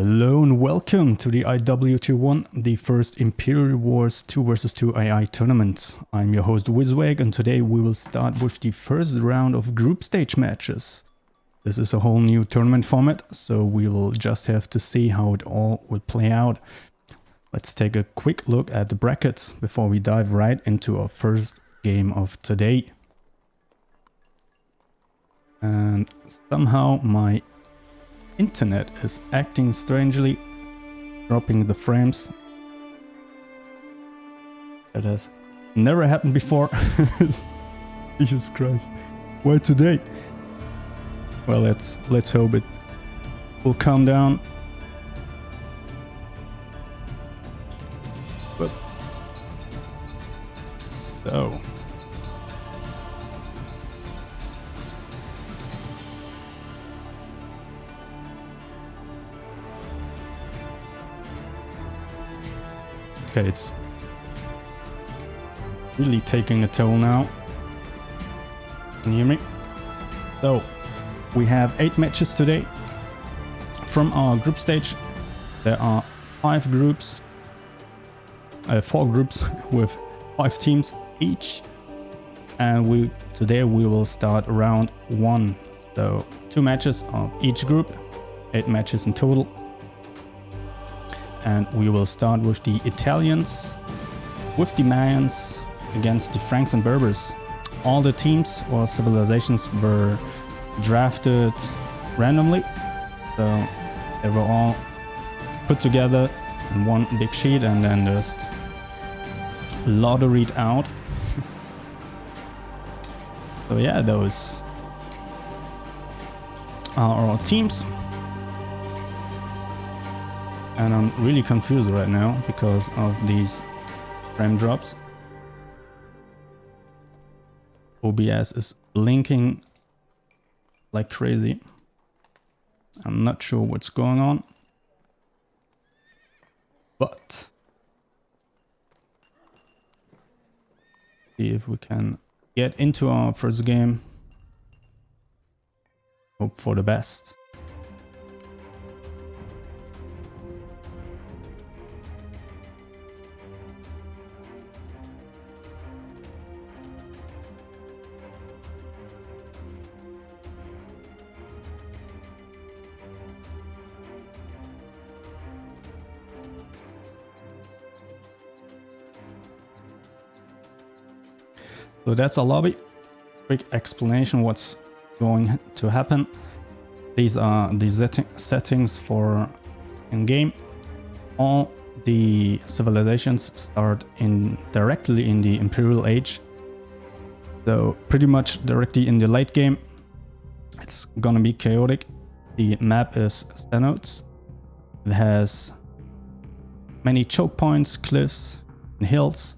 Hello and welcome to the IWT1, the first Imperial Wars 2 vs 2 AI tournament. I'm your host Wizwag, and today we will start with the first round of group stage matches. This is a whole new tournament format, so we will just have to see how it all will play out. Let's take a quick look at the brackets before we dive right into our first game of today. And somehow my internet is acting strangely, dropping the frames. That has never happened before. Jesus Christ. Why today? Well, let's hope it will calm down. But so okay, it's really taking a toll now. Can you hear me? So, we have 8 matches today. From our group stage, there are 4 groups with 5 teams each. And today we will start round 1. So, 2 matches of each group, 8 matches in total. And we will start with the Italians, with the Mayans against the Franks and Berbers. All the teams or civilizations were drafted randomly, so they were all put together in one big sheet and then just lotteried out. So yeah, those are our teams. And I'm really confused right now because of these frame drops. OBS is blinking like crazy. I'm not sure what's going on. But see if we can get into our first game. Hope for the best. So that's a lobby. Quick explanation what's going to happen. These are the settings for in-game. All the civilizations start directly in the Imperial Age. So pretty much directly in the late game. It's gonna be chaotic. The map is Stenotes. It has many choke points, cliffs, and hills.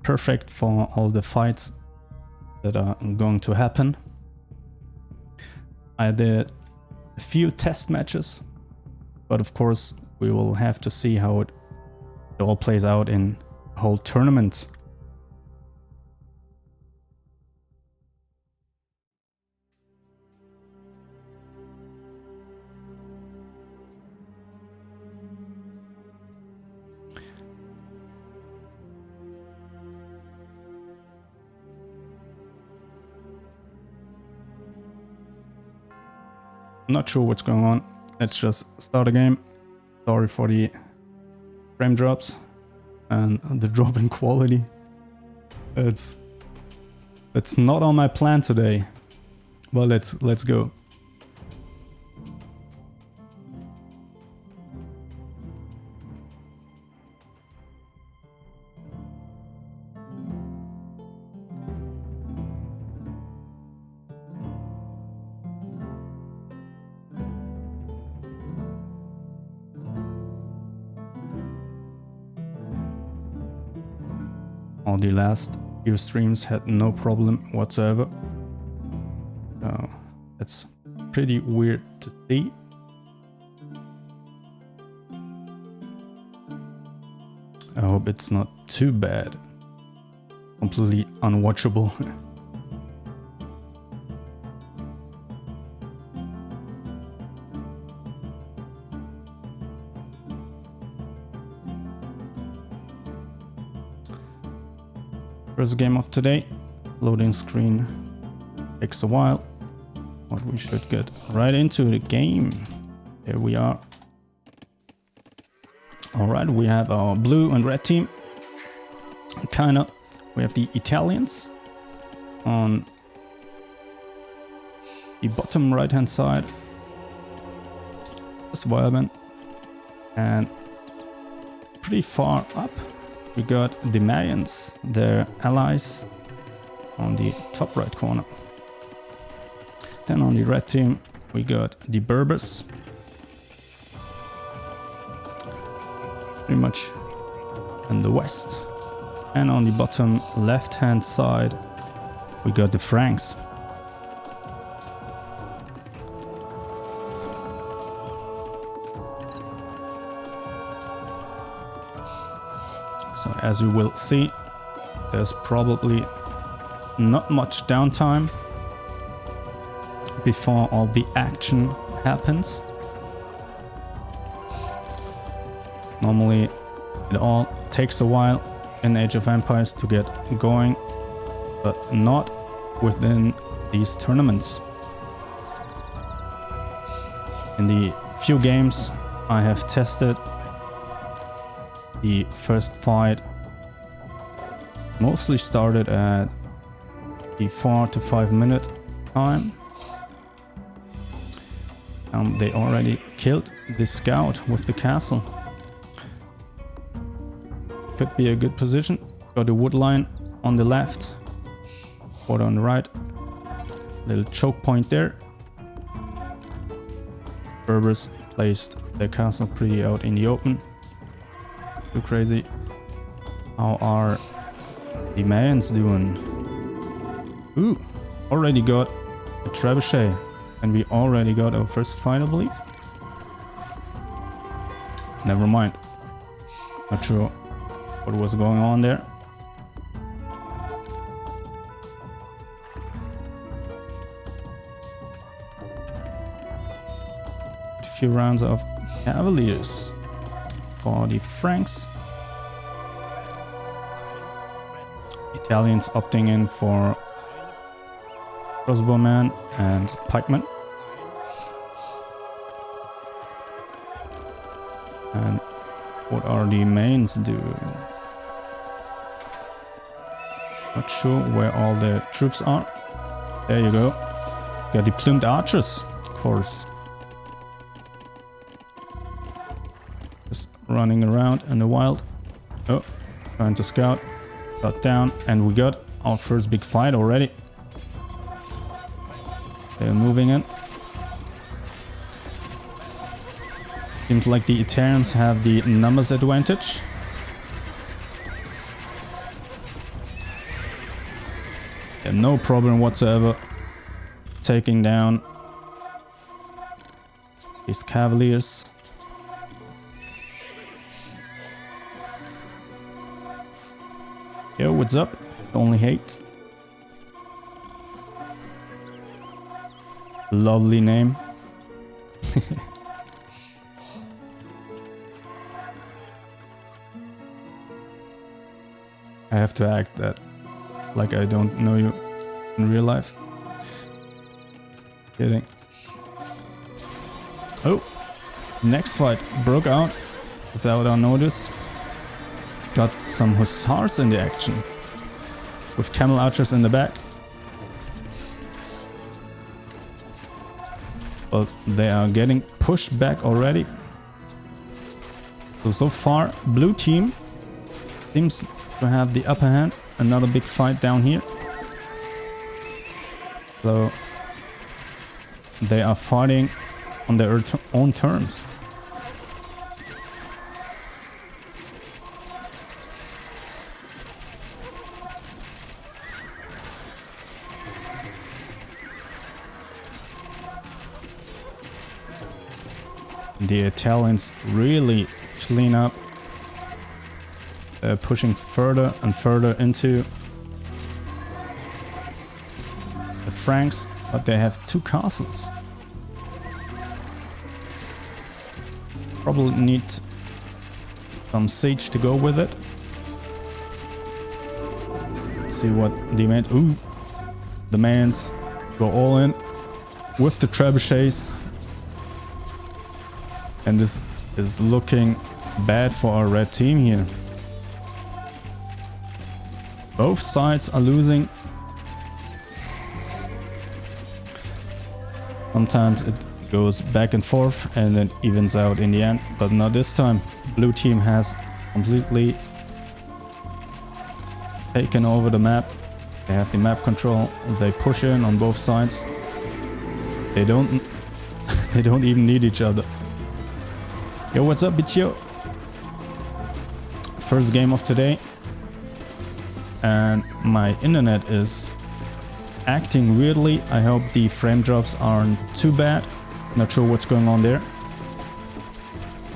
Perfect for all the fights that are going to happen. I did a few test matches, but of course we will have to see how it all plays out in the whole tournament. Not sure what's going on. Let's just start a game. Sorry for the frame drops and the drop in quality. It's not on my plan today. Well, let's go. All the last few streams had no problem whatsoever. So it's pretty weird to see. I hope it's not too bad. Completely unwatchable. First game of today. Loading screen takes a while, but we should get right into the game. Here we are. Alright, we have our blue and red team. Kinda. We have the Italians on the bottom right hand side. Environment. And pretty far up we got the Mayans, their allies, on the top right corner. Then on the red team we got the Berbers, pretty much in the west. And on the bottom left hand side we got the Franks. So as you will see, there's probably not much downtime before all the action happens. Normally it all takes a while in Age of Empires to get going, but not within these tournaments. In the few games I have tested, the first fight mostly started at the 4 to 5 minute time. They already killed the scout with the castle. Could be a good position. Got the wood line on the left, fort on the right. Little choke point there. Berbers placed their castle pretty out in the open. Too crazy. How are the Mayans doing? Ooh, already got a trebuchet, and we already got our first fight, I believe. Never mind. Not sure what was going on there. A few rounds of Cavaliers for the Franks. Italians opting in for crossbowmen and pikemen. And what are the Mayans doing? Not sure where all the troops are. There you go. Got the plumed archers, of course. Just running around in the wild. Oh, trying to scout. Got down, and we got our first big fight already. They're moving in. Seems like the Italians have the numbers advantage. Yeah, no problem whatsoever taking down these Cavaliers. Yo, what's up? Only hate. Lovely name. I have to act that like I don't know you in real life. Kidding. Oh, next fight broke out without our notice. Got some hussars in the action with camel archers in the back. But they are getting pushed back already. So far, blue team seems to have the upper hand. Another big fight down here. So they are fighting on their own terms. The Italians really clean up, pushing further and further into the Franks, but they have two castles. Probably need some siege to go with it. Let's see what the man... Ooh! The mans go all in with the trebuchets. And this is looking bad for our red team here. Both sides are losing. Sometimes it goes back and forth and it evens out in the end, but not this time. Blue team has completely taken over the map. They have the map control. They push in on both sides. They don't they don't even need each other. Yo, what's up, bitch? First game of today. And my internet is acting weirdly. I hope the frame drops aren't too bad. Not sure what's going on there.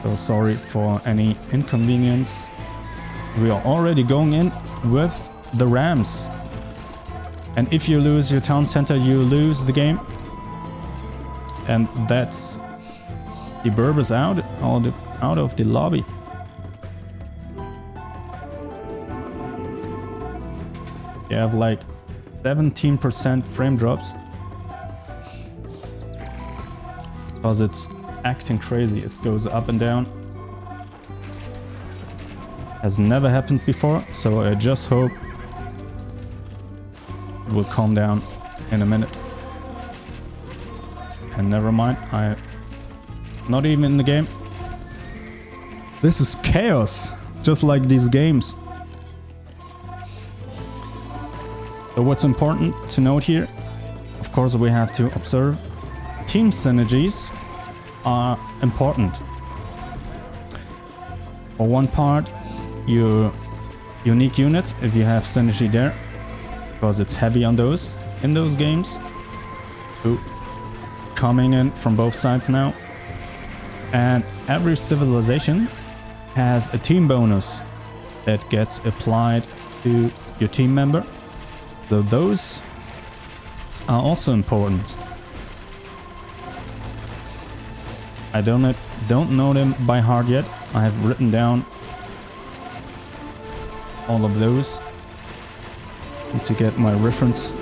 So sorry for any inconvenience. We are already going in with the Rams. And if you lose your town center, you lose the game. And that's the Berbers out of the lobby. You have like 17% frame drops. Because it's acting crazy. It goes up and down. Has never happened before, so I just hope it will calm down in a minute. And never mind, I'm not even in the game. This is chaos, just like these games. So what's important to note here, of course we have to observe team synergies are important. For one part, your unique units, if you have synergy there, because it's heavy on those in those games. Ooh, coming in from both sides now. And every civilization has a team bonus that gets applied to your team member. So those are also important. I don't know them by heart yet. I have written down all of those. Need to get my reference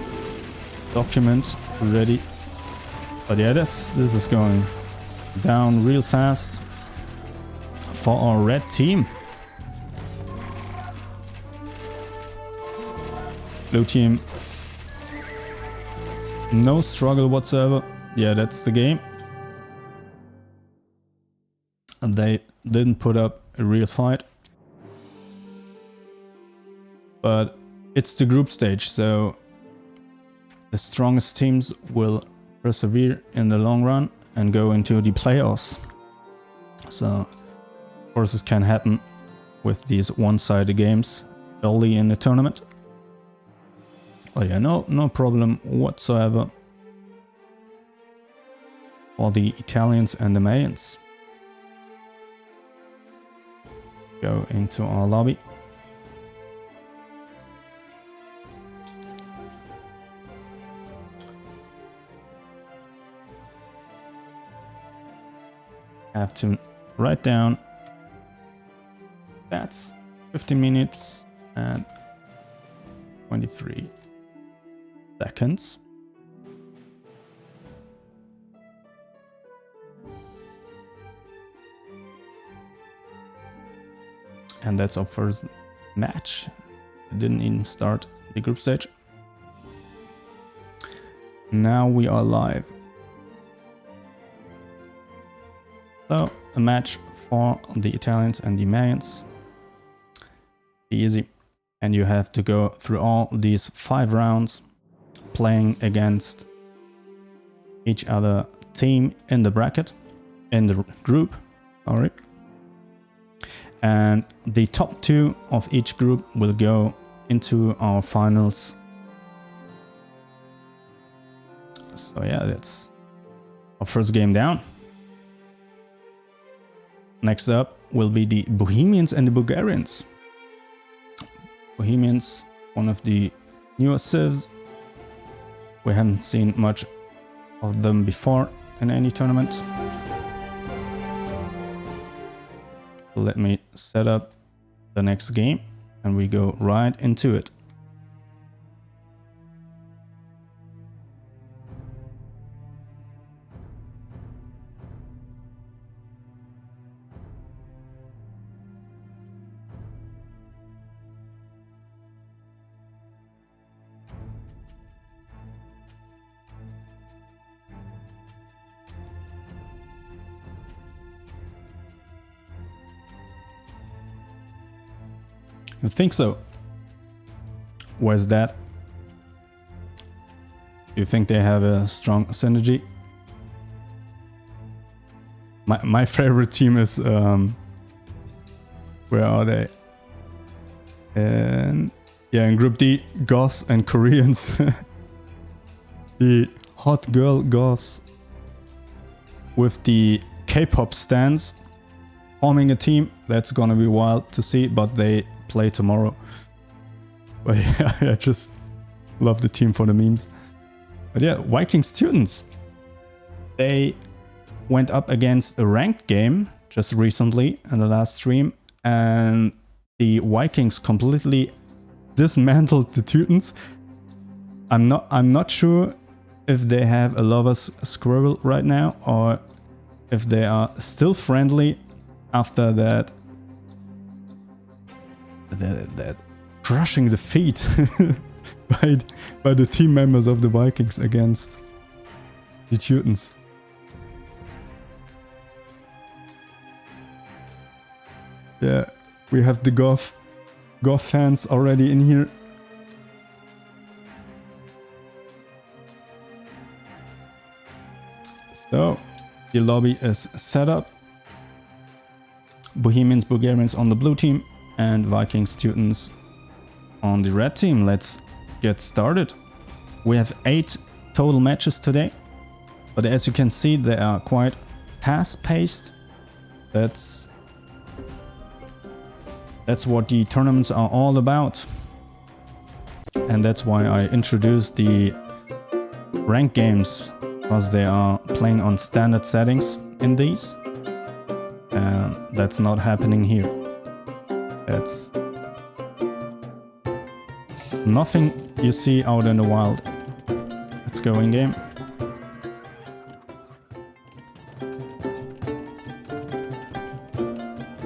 document ready. But yeah, this is going down real fast for our red team. Blue team, no struggle whatsoever. Yeah, that's the game. And they didn't put up a real fight. But it's the group stage, so the strongest teams will persevere in the long run and go into the playoffs. So, of course, this can happen with these one-sided games early in the tournament. Oh yeah, no problem whatsoever for the Italians and the Mayans. Go into our lobby. Have to write down that's 15 minutes and 23 seconds. And that's our first match. It didn't even start the group stage. Now we are live. So, a match for the Italians and the Mayans. Easy. And you have to go through all these 5 rounds playing against each other team in the bracket, in the group, sorry. And the top 2 of each group will go into our finals. So yeah, that's our first game down. Next up will be the Bohemians and the Bulgarians. Bohemians, one of the newer civs. We haven't seen much of them before in any tournament. Let me set up the next game and we go right into it. You think so? Where's that? You think they have a strong synergy? My favorite team is where are they? And yeah, in Group D, Goths and Koreans. The hot girl Goths with the K-pop stands forming a team. That's gonna be wild to see, but they play tomorrow. But yeah, I just love the team for the memes. But yeah, Viking students. They went up against a ranked game just recently in the last stream, and the Vikings completely dismantled the Teutons. I'm not sure if they have a lover's squirrel right now or if they are still friendly after that crushing defeat by the team members of the Vikings against the Teutons. Yeah, we have the Goth fans already in here. So, the lobby is set up. Bohemians, Bulgarians on the blue team and Vikings, Teutons on the red team. Let's get started. We have 8 total matches today, but as you can see, they are quite fast-paced. That's what the tournaments are all about. And that's why I introduced the ranked games, because they are playing on standard settings in these. And that's not happening here. That's nothing you see out in the wild. Let's go in game.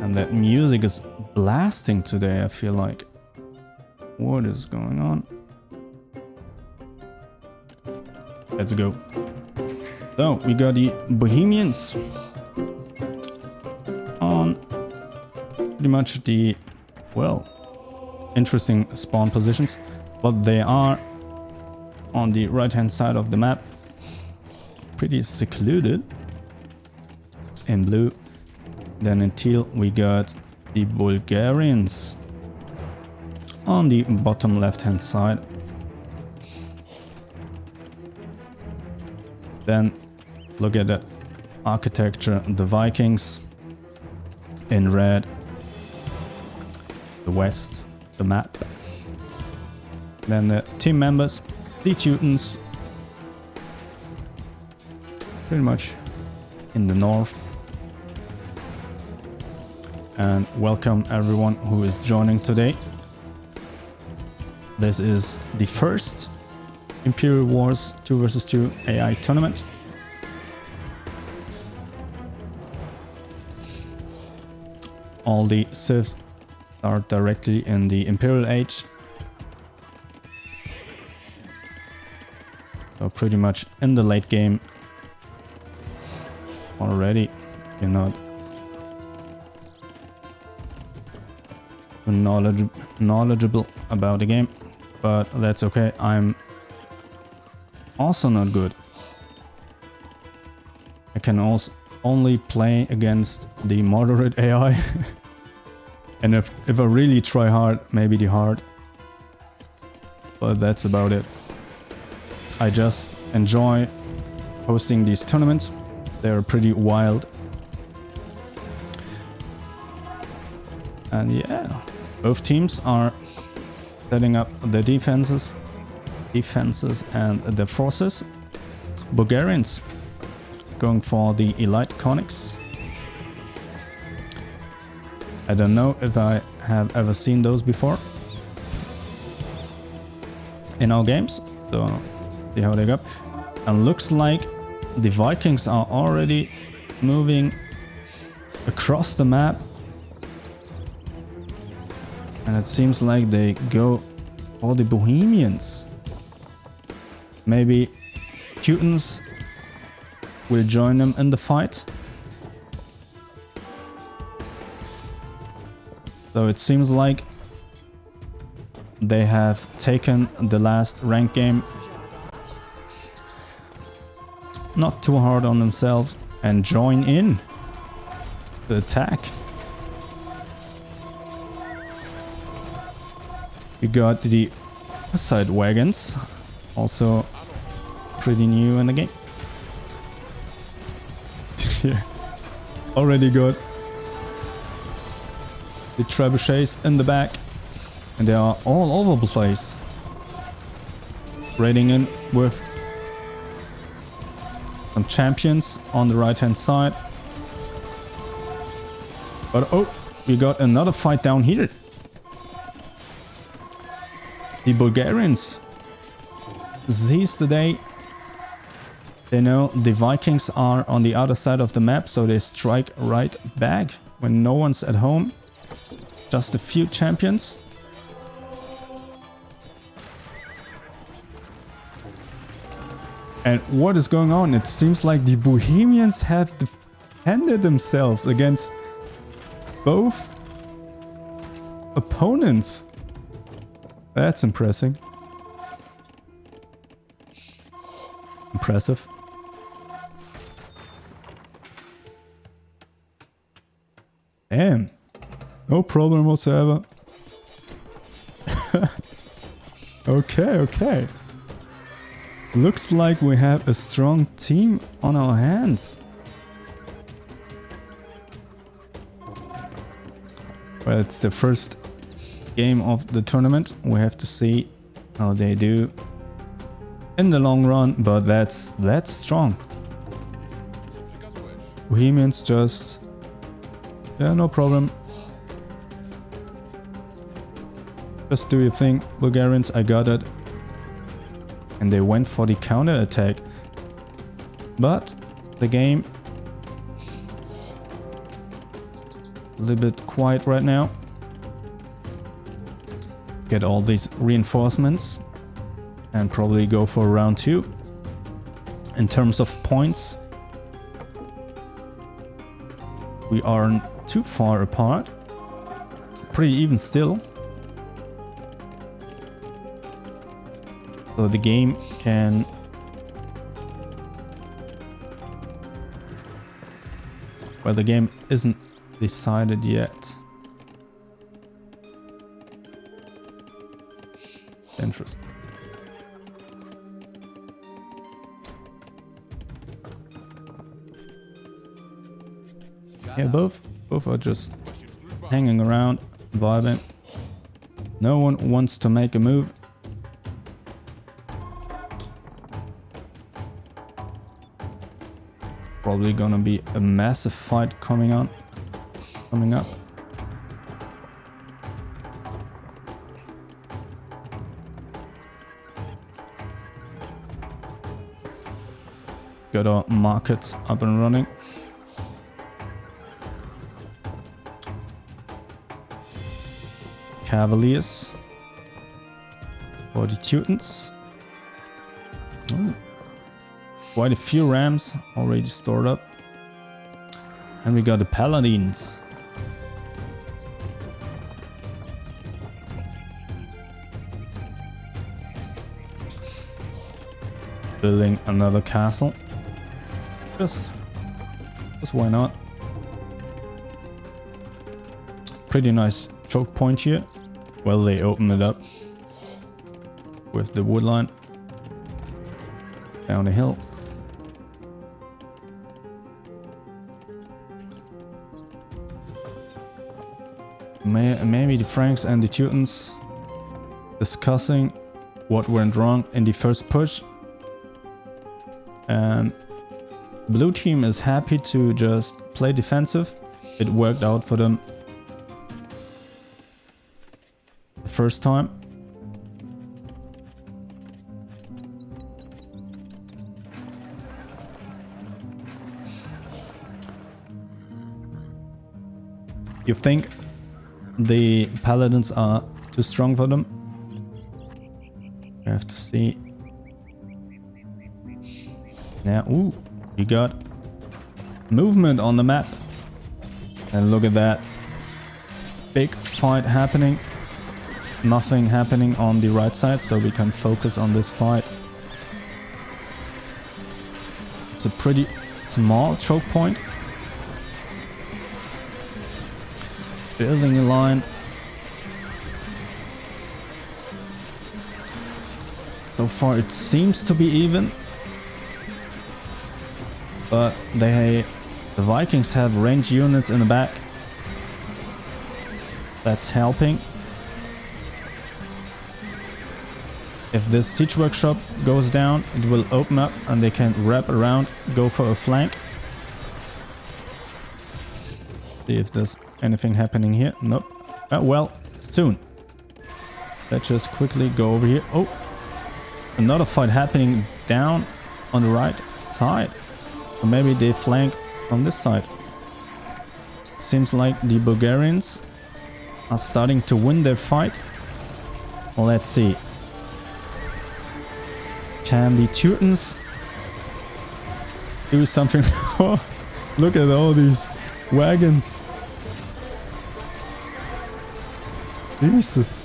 And that music is blasting today, I feel like. What is going on? Let's go. So, we got the Bohemians on pretty much the, well, interesting spawn positions, but they are on the right hand side of the map, pretty secluded in blue. Then in teal we got the Bulgarians on the bottom left hand side. Then look at that architecture, the Vikings in red, the west, the map. Then the team members, the Teutons, pretty much in the north. And welcome everyone who is joining today. This is the first Imperial Wars 2 vs 2 AI tournament. All the civs are directly in the Imperial Age. So pretty much in the late game already. You're not knowledgeable about the game, but that's okay. I'm also not good. I can also only play against the moderate AI. And if I really try hard, maybe the hard. But that's about it. I just enjoy hosting these tournaments. They're pretty wild. And yeah, both teams are setting up their defenses and their forces. Bulgarians going for the elite conics. I don't know if I have ever seen those before in our games, so see how they go. And looks like the Vikings are already moving across the map, and it seems like they go for the Bohemians. Maybe Teutons will join them in the fight. So it seems like they have taken the last rank game not too hard on themselves and join in the attack. We got the side wagons, also pretty new in the game. Yeah. Already got the trebuchets in the back, and they are all over the place. Raiding in with some champions on the right hand side. But oh, we got another fight down here. The Bulgarians seized the day. They know the Vikings are on the other side of the map, so they strike right back when no one's at home. Just a few champions. And what is going on? It seems like the Bohemians have defended themselves against both opponents. That's impressive. Impressive. Damn. No problem whatsoever. Okay. Looks like we have a strong team on our hands. Well, it's the first game of the tournament. We have to see how they do in the long run, but that's strong. Bohemians just... yeah, no problem. Just do your thing, Bulgarians, I got it. And they went for the counter attack. But the game... a little bit quiet right now. Get all these reinforcements. And probably go for round 2. In terms of points, we aren't too far apart. Pretty even still. So the game can... well, the game isn't decided yet. Interesting. Yeah, both are just hanging around, vibing. No one wants to make a move. Probably gonna be a massive fight coming up. Got our markets up and running. Cavaliers for the Teutons. Oh. Quite a few rams already stored up. And we got the paladins. Building another castle. Just why not? Pretty nice choke point here. Well, they open it up with the wood line down the hill. Maybe the Franks and the Teutons discussing what went wrong in the first push. And blue team is happy to just play defensive. It worked out for them the first time. You think the paladins are too strong for them? You have to see. Now, ooh, you got movement on the map. And look at that. Big fight happening. nothing happening on the right side, so we can focus on this fight. It's a pretty small choke point. Building a line. So far it seems to be even. But the Vikings have ranged units in the back. That's helping. If this siege workshop goes down, it will open up and they can wrap around, go for a flank. See if there's anything happening here. Nope. Oh, well, soon. Let's just quickly go over here. Oh, another fight happening down on the right side. Or maybe they flank from this side. Seems like the Bulgarians are starting to win their fight. Well, let's see. Can the Teutons do something? Look at all these wagons. Jesus.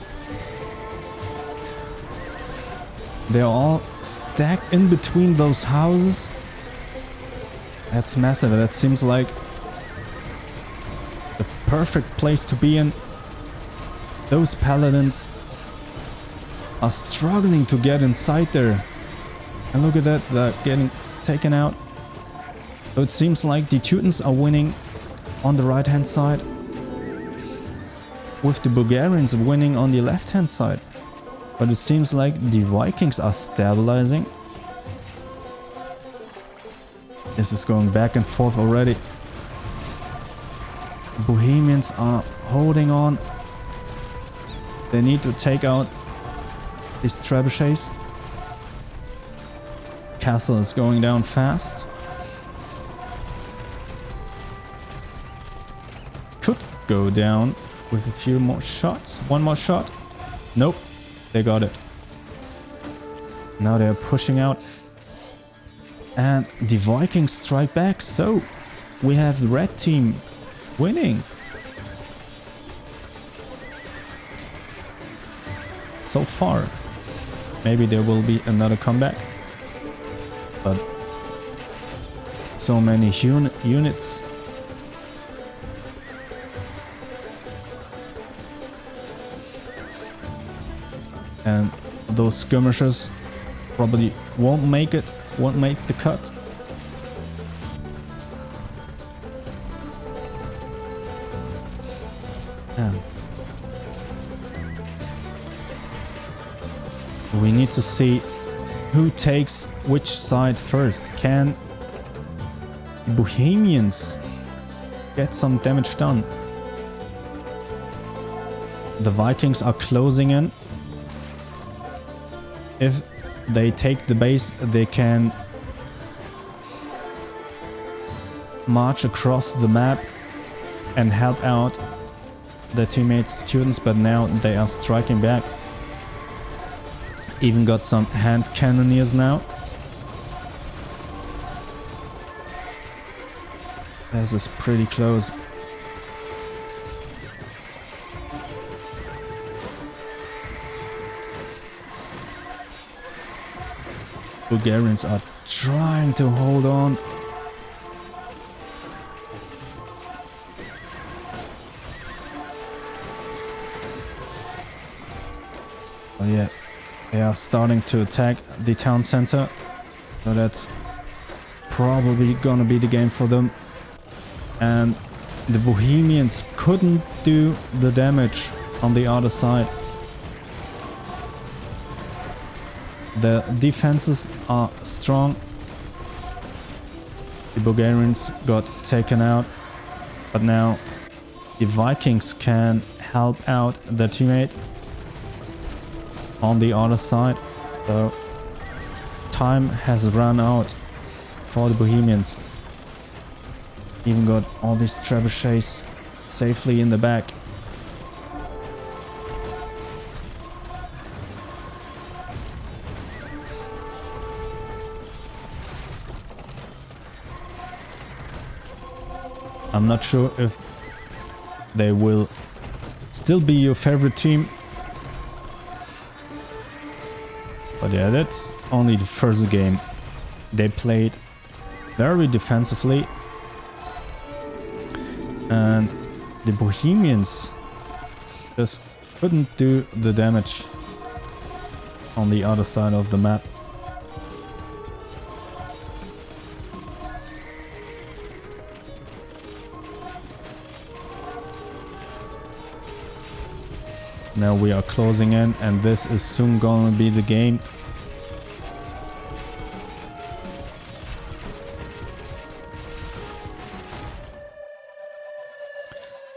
They're all stacked in between those houses. That's massive. That seems like the perfect place to be in. Those paladins are struggling to get inside there. And look at that, they're getting taken out. So it seems like the Teutons are winning on the right hand side, with the Bulgarians winning on the left hand side. But it seems like the Vikings are stabilizing. This is going back and forth already. Bohemians are holding on. They need to take out these trebuchets. Castle is going down fast. Could go down with a few more shots. One more shot. Nope. They got it. Now they're pushing out. And the Vikings strike back. So we have the red team winning. So far. Maybe there will be another comeback. But so many units. And those skirmishers probably won't make it, won't make the cut. And we need to see who takes which side first. Can Bohemians get some damage done? The Vikings are closing in. If they take the base, they can march across the map and help out their teammates, students, but now they are striking back. Even got some hand cannoneers now. This is pretty close. Bulgarians are trying to hold on. Oh yeah, they are starting to attack the town center. So that's probably gonna be the game for them. And the Bohemians couldn't do the damage on the other side. The defenses are strong. The Bulgarians got taken out, but now the Vikings can help out their teammate on the other side. So time has run out for the Bohemians. Even got all these trebuchets safely in the back. I'm not sure if they will still be your favorite team But yeah, that's only the first game. They played very defensively. And the Bohemians just couldn't do the damage on the other side of the map. Now we are closing in, and this is soon going to be the game.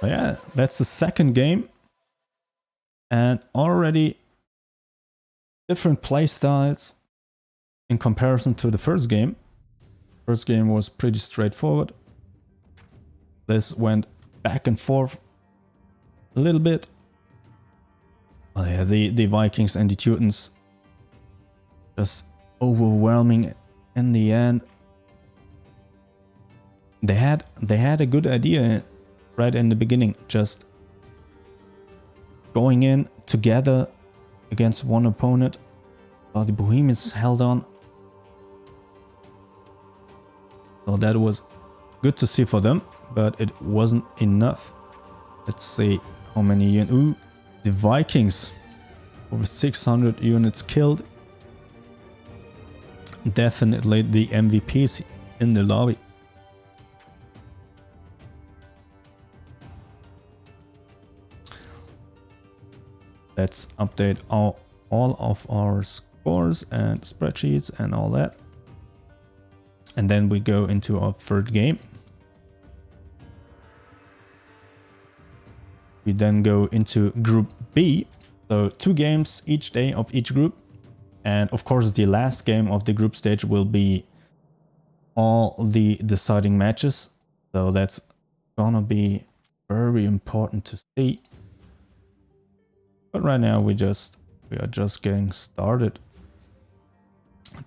But yeah, that's the second game. And already different play styles in comparison to the first game. First game was pretty straightforward. This went back and forth a little bit. Oh yeah, the Vikings and the Teutons just overwhelming in the end. They had a good idea right in the beginning, just going in together against one opponent. But the Bohemians held on. So that was good to see for them, but it wasn't enough. Let's see how many units. Ooh, the Vikings, over 600 units killed. Definitely the MVPs in the lobby. Let's update all of our scores and spreadsheets and all that. And then we go into our third game. We then go into Group B. So 2 games each day of each group. And of course the last game of the group stage will be all the deciding matches. So that's gonna be very important to see. But right now we are just getting started.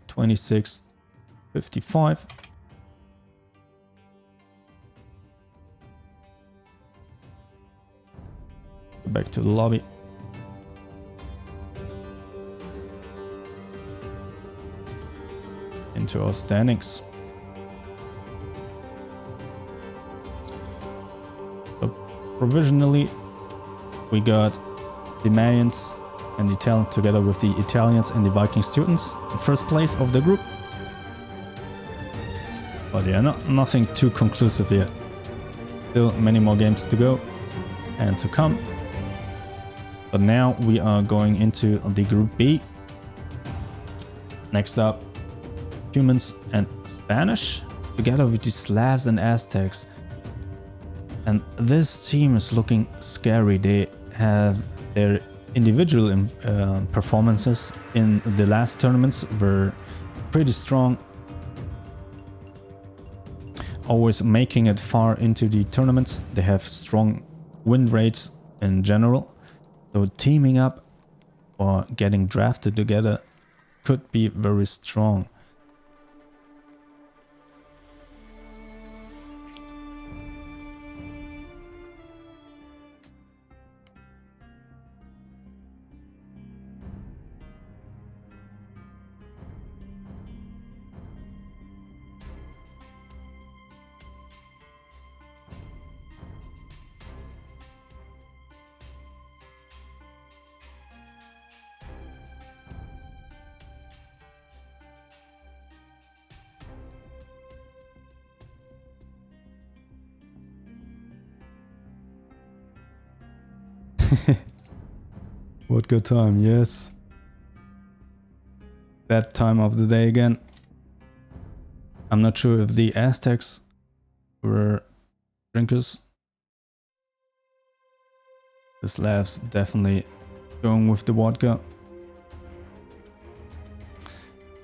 26:55. Back to the lobby. Into our standings. So provisionally we got the Mayans and the Italians together with the Italians and the Vikings Teutons in first place of the group. But yeah, nothing too conclusive yet. Still many more games to go and to come. But now we are going into the Group B. Next up, Humans and Spanish together with the Slavs and Aztecs. And this team is looking scary. They have their individual performances in the last tournaments were pretty strong. Always making it far into the tournaments. They have strong win rates in general. So teaming up or getting drafted together could be very strong. What good time, yes. That time of the day again. I'm not sure if the Aztecs were drinkers. The Slavs definitely going with the vodka.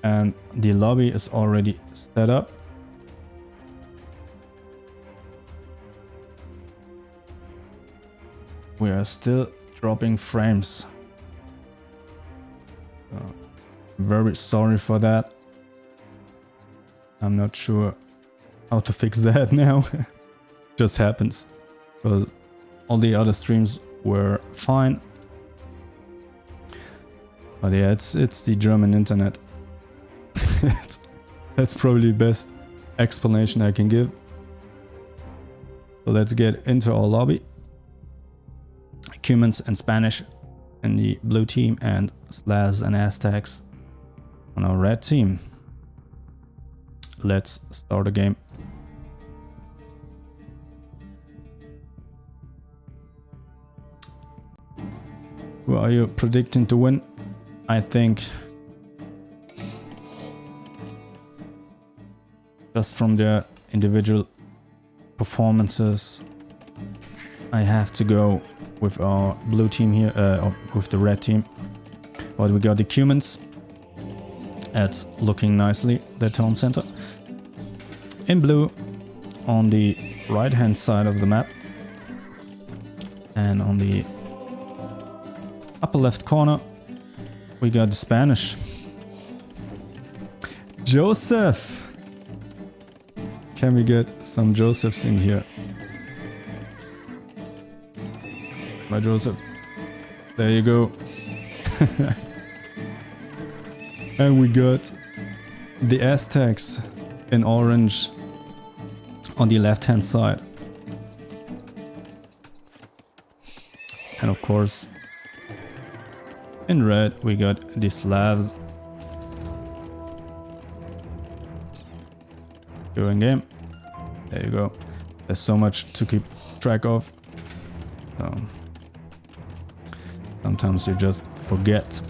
And the lobby is already set up. We are still dropping frames. Very sorry for that. I'm not sure how to fix that now. Just happens. Because all the other streams were fine. But yeah, it's the German internet. That's probably the best explanation I can give. So let's get into our lobby. Cumans and Spanish in the blue team, and Slavs and Aztecs on our red team. Let's start a game. Who are you predicting to win? I think just from their individual performances, I have to go with our blue team here, with the red team. But we got the Cumans. That's looking nicely, the town center. In blue, on the right hand side of the map. And on the upper left corner, we got the Spanish. Joseph! Can we get some Josephs in here? Bye, Joseph. There you go. And we got the Aztecs in orange on the left hand side. And of course, in red we got the Slavs. Doing game. There you go. There's so much to keep track of. Sometimes you just forget.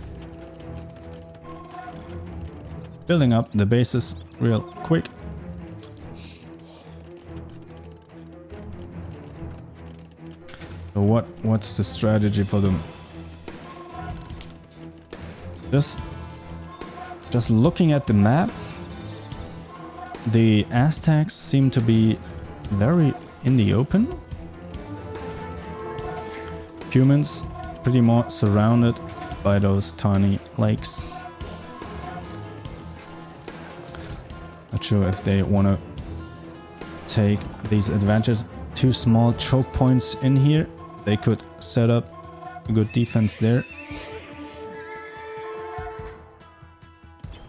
Building up the bases real quick. So what's the strategy for them? Just looking at the map, the Aztecs seem to be very in the open. Humans pretty much surrounded by those tiny lakes. Not sure if they want to take these advantages. 2 small choke points in here. They could set up a good defense there.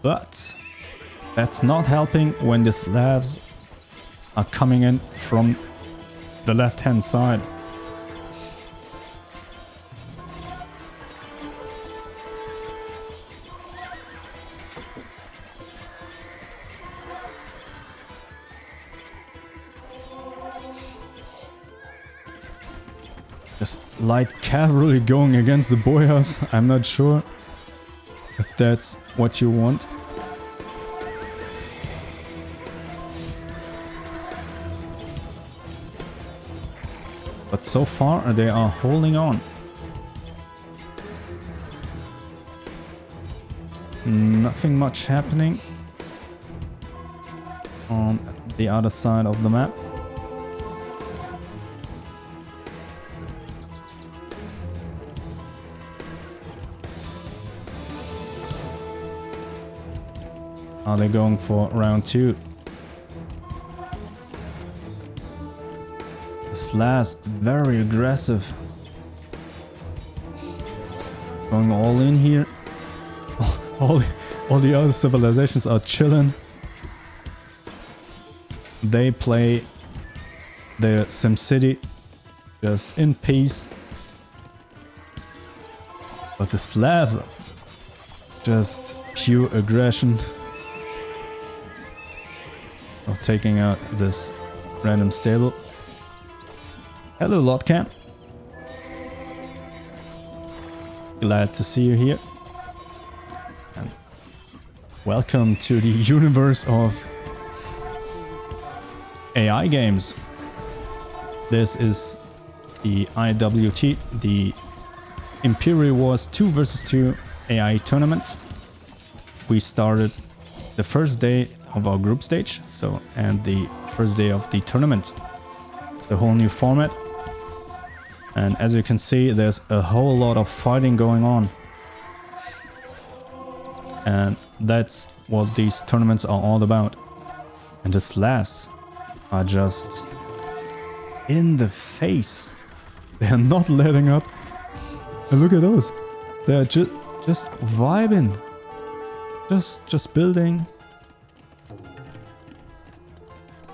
But that's not helping when the Slavs are coming in from the left hand side. Just light cavalry going against the boyars. I'm not sure if that's what you want. But so far they are holding on. Nothing much happening on the other side of the map. Are they going for round 2? Slavs very aggressive. Going all in here. All the other civilizations are chilling. They play their SimCity just in peace. But the Slavs are just pure aggression. Of taking out this random stable. Hello, Lotcan. Glad to see you here. And welcome to the universe of AI games. This is the IWT, the Imperial Wars 2 vs 2 AI tournament. We started the first day of our group stage, and the first day of the tournament. The whole new format. And as you can see, there's a whole lot of fighting going on. And that's what these tournaments are all about. And the Slavs are just in the face. They are not letting up. And look at those. They are Just vibing. Just building.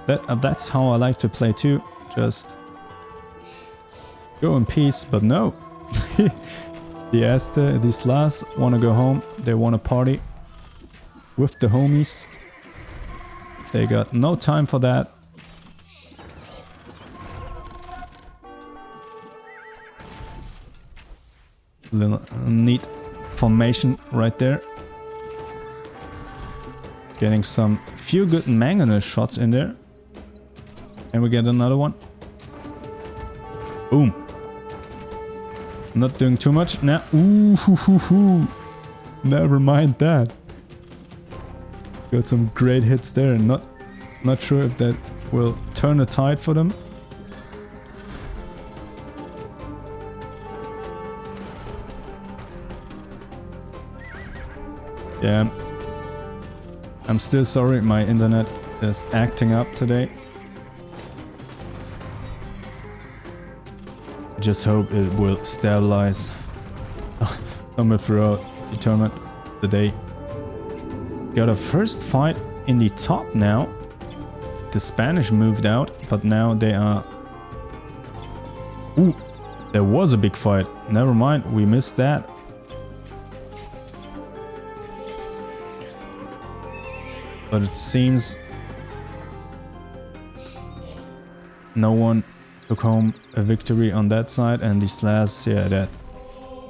That's how I like to play too. Just go in peace, but no. These last wanna go home. They wanna party with the homies. They got no time for that. Little neat formation right there. Getting some few good manganese shots in there. And we get another one. Boom. Not doing too much now. Ooh, hoo, hoo, hoo. Never mind that. Got some great hits there. Not sure if that will turn the tide for them. Yeah. I'm still sorry, my internet is acting up today. I just hope it will stabilize somewhere throughout the tournament today. Got a first fight in the top now. The Spanish moved out, but now they are... Ooh, there was a big fight. Never mind, we missed that. But it seems no one took home a victory on that side, and these last, yeah, that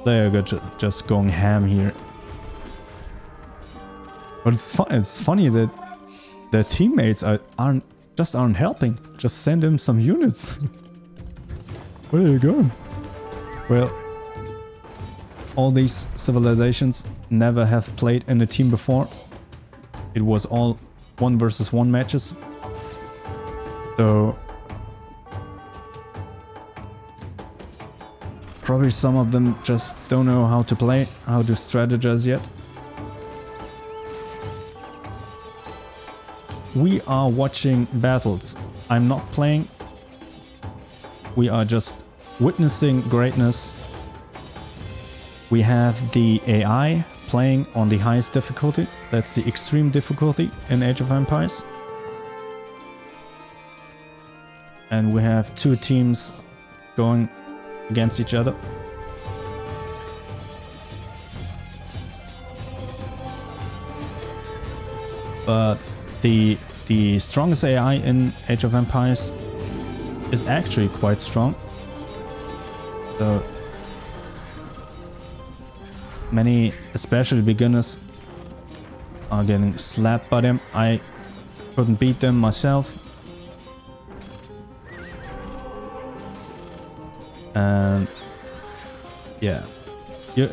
they are just going ham here. But it's funny that their teammates aren't helping. Just send them some units. Where are you going? Well, all these civilizations never have played in a team before. It was all 1 versus 1 matches. So probably some of them just don't know how to play, how to strategize yet. We are watching battles. I'm not playing. We are just witnessing greatness. We have the AI playing on the highest difficulty. That's the extreme difficulty in Age of Empires. And we have 2 teams going against each other. But the strongest AI in Age of Empires is actually quite strong. So many, especially beginners, are getting slapped by them. I couldn't beat them myself. And yeah, you're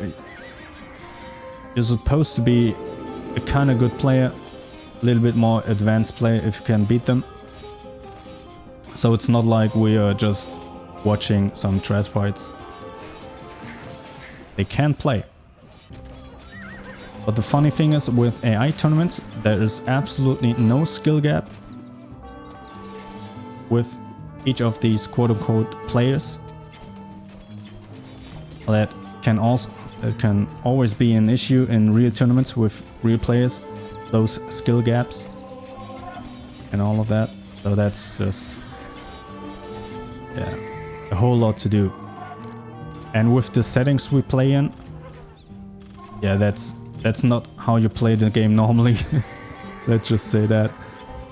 supposed to be a kind of good player, a little bit more advanced player if you can beat them. So it's not like we are just watching some trash fights. They can play. But the funny thing is, with AI tournaments, there is absolutely no skill gap with each of these quote-unquote players. That can always be an issue in real tournaments with real players, those skill gaps and all of that. So that's just, yeah, a whole lot to do. And with the settings we play in, yeah, that's not how you play the game normally. Let's just say that.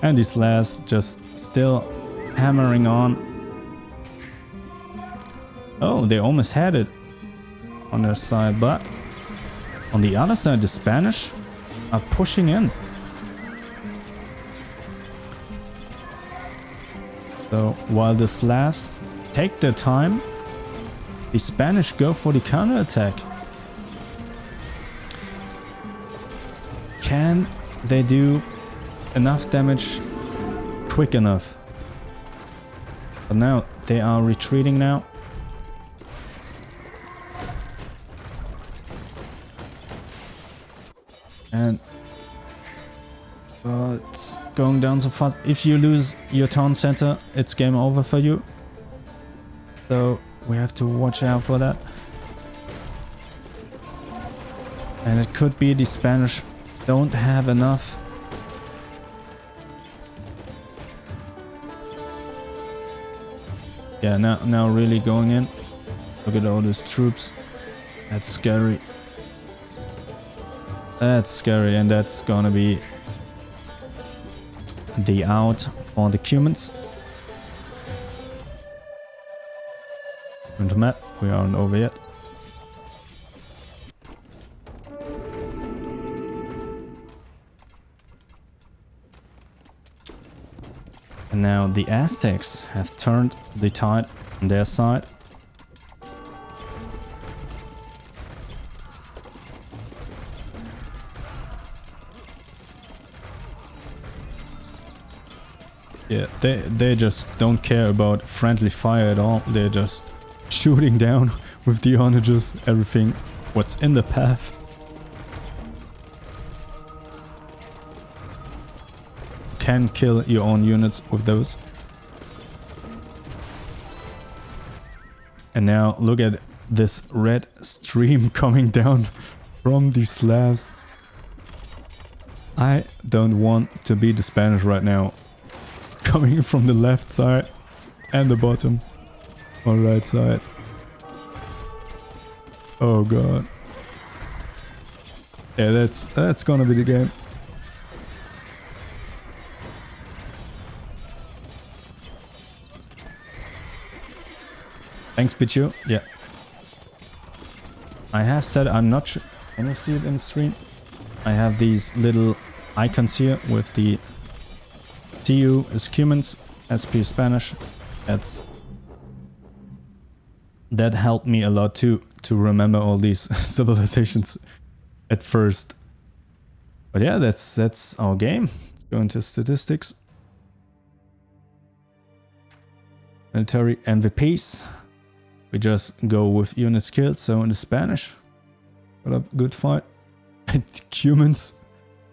And these last just still hammering on. Oh, they almost had it on their side, but on the other side, the Spanish are pushing in. So while the Slavs take their time, the Spanish go for the counterattack. Can they do enough damage quick enough? But now they are retreating now. And it's going down so fast. If you lose your town center, it's game over for you. So we have to watch out for that. And it could be the Spanish don't have enough. Yeah, now really going in. Look at all these troops. That's scary. That's scary, and that's gonna be the out for the Cumans. Into map, we aren't over yet. And now the Aztecs have turned the tide on their side. Yeah, they just don't care about friendly fire at all. They're just shooting down with the onagers, everything what's in the path. Can kill your own units with those. And now look at this red stream coming down from the Slavs. I don't want to be the Spanish right now. Coming from the left side and the bottom or right side. Oh god. Yeah, that's gonna be the game. Thanks, Pichu. Yeah. I have said I'm not sure. Can you see it in the stream? I have these little icons here with the TU is Cumans, SP is Spanish. That helped me a lot too, to remember all these civilizations at first. But yeah, that's our game. Let's go into statistics. Military MVPs. We just go with units killed, so in the Spanish. Got a good fight. And Cumans,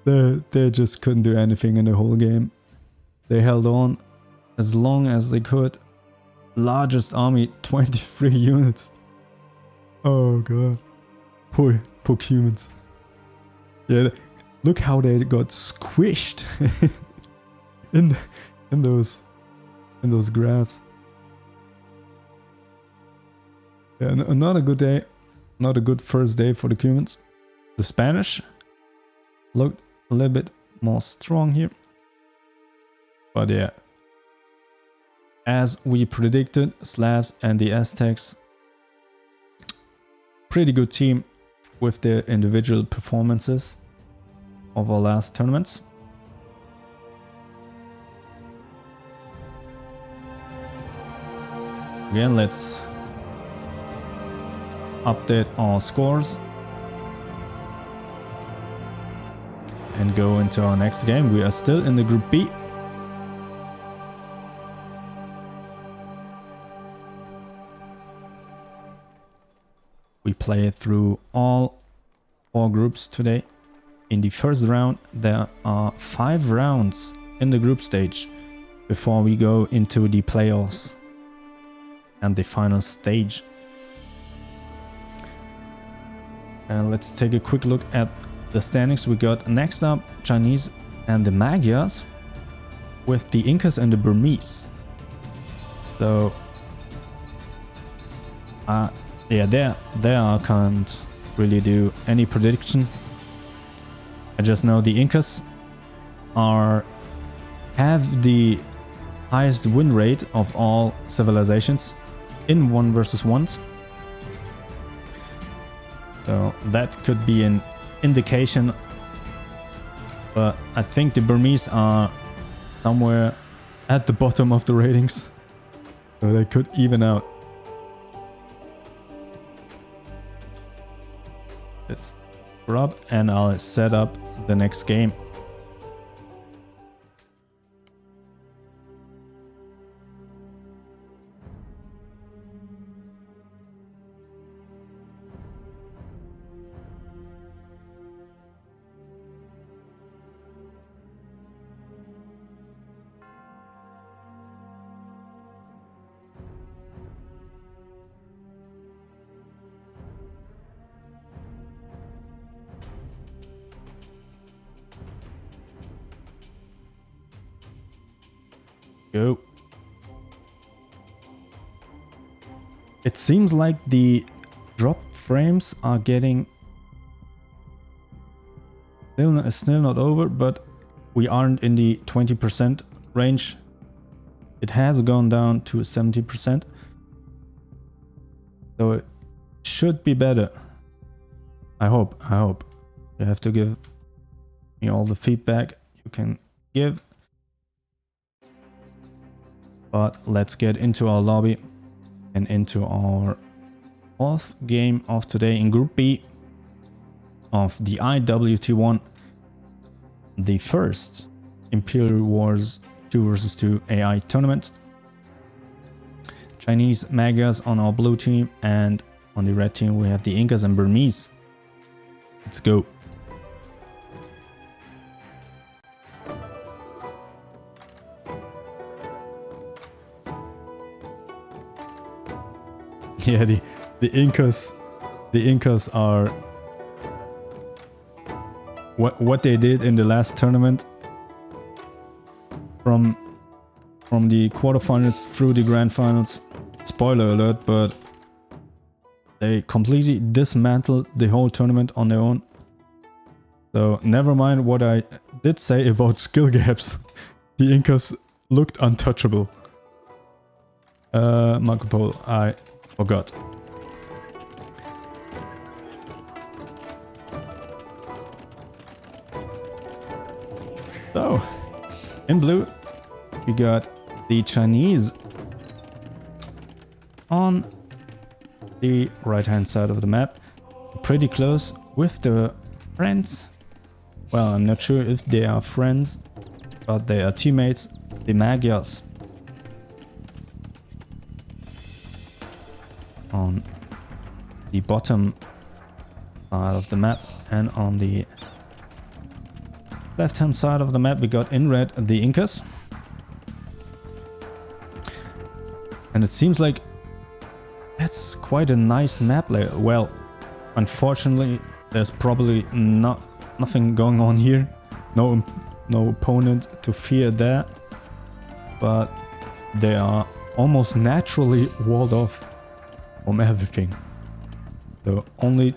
they just couldn't do anything in the whole game. They held on as long as they could. Largest army, 23 units. Oh god. Poor Cumans. Yeah, look how they got squished in those graphs. Yeah, not a good day. Not a good first day for the Cumans. The Spanish looked a little bit more strong here. But yeah, as we predicted, Slavs and the Aztecs, pretty good team with their individual performances of our last tournaments. Again, let's update our scores and go into our next game. We are still in the Group B. We play through all 4 groups today. In the first round, there are 5 rounds in the group stage before we go into the playoffs and the final stage. And let's take a quick look at the standings. We got next up Chinese and the Magyars with the Incas and the Burmese. So yeah, there I can't really do any prediction. I just know the Incas have the highest win rate of all civilizations in 1 versus 1s. So that could be an indication. But I think the Burmese are somewhere at the bottom of the ratings. So they could even out. Let's grab and I'll set up the next game. go. It seems like the drop frames are getting still not over, but we aren't in the 20% range. It has gone down to 70%. So it should be better. I hope. You have to give me all the feedback you can give. But let's get into our lobby and into our 4th game of today in Group B of the IWT1, the first Imperial Wars 2 vs 2 AI tournament. Chinese Magyars on our blue team, and on the red team we have the Incas and Burmese. Let's go. Yeah, the Incas are what they did in the last tournament, from the quarterfinals through the grand finals. Spoiler alert, but they completely dismantled the whole tournament on their own. So never mind what I did say about skill gaps. The Incas looked untouchable. Marco Polo, I forgot. So, in blue, we got the Chinese on the right-hand side of the map, pretty close with the friends. Well, I'm not sure if they are friends, but they are teammates, the Magyars. On the bottom side of the map, and on the left-hand side of the map we got in red the Incas. And it seems like that's quite a nice map layer. Well, unfortunately there's probably nothing going on here. No opponent to fear there. But they are almost naturally walled off from everything. So only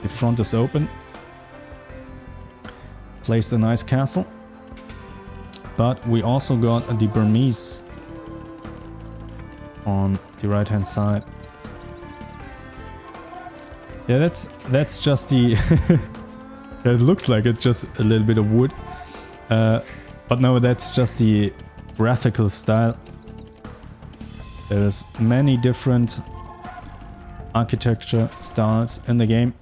the front is open. Placed a nice castle. But we also got the Burmese on the right hand side. Yeah, that's just the it looks like it's just a little bit of wood, but no, that's just the graphical style. There's many different architecture styles in the game,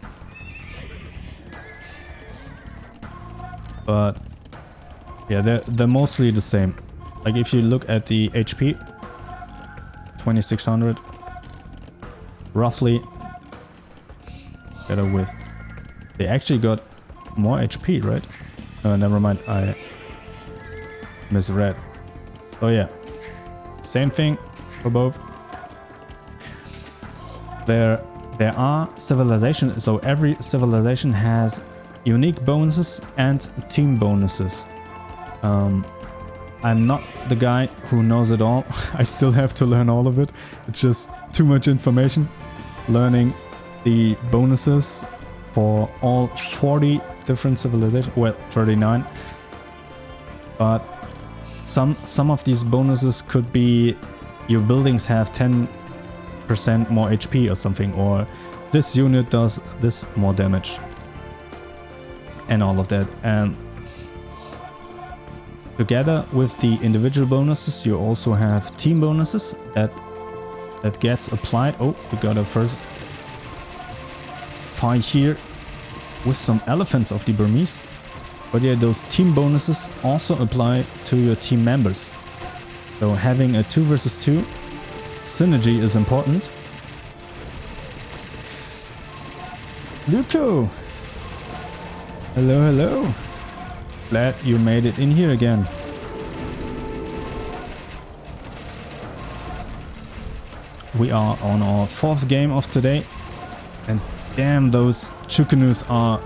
but yeah, they're mostly the same. Like if you look at the HP, 2600 roughly, together with, they actually got more HP, right? Never mind, I misread. Oh yeah, same thing for both. There are civilizations, so every civilization has unique bonuses and team bonuses. I'm not the guy who knows it all. I still have to learn all of it. It's just too much information. Learning the bonuses for all 40 different civilizations. Well, 39. But some of these bonuses could be your buildings have 10% more HP or something, or this unit does this more damage. And all of that. And together with the individual bonuses, you also have team bonuses that gets applied. Oh, we got a first fight here with some elephants of the Burmese. But yeah, those team bonuses also apply to your team members. So having a 2 versus 2 synergy is important. Luco! Hello, hello. Glad you made it in here again. We are on our 4th game of today. And damn, those Chukanus are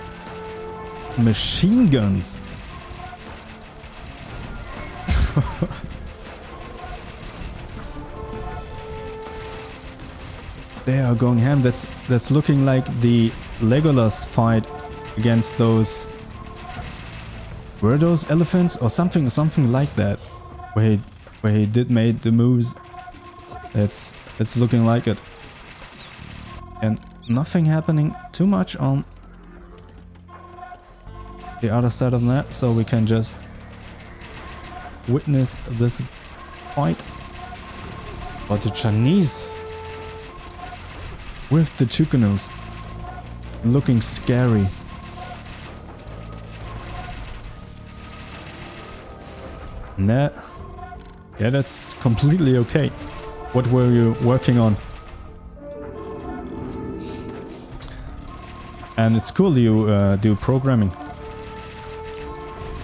machine guns. They are going ham. That's looking like the Legolas fight against those... Were those elephants or something like that? Where he did made the moves. It's looking like it. And nothing happening too much on the other side of that, so we can just witness this fight. But the Chinese with the Chukanos looking scary. And that, yeah, that's completely okay. What were you working on? And it's cool you do programming.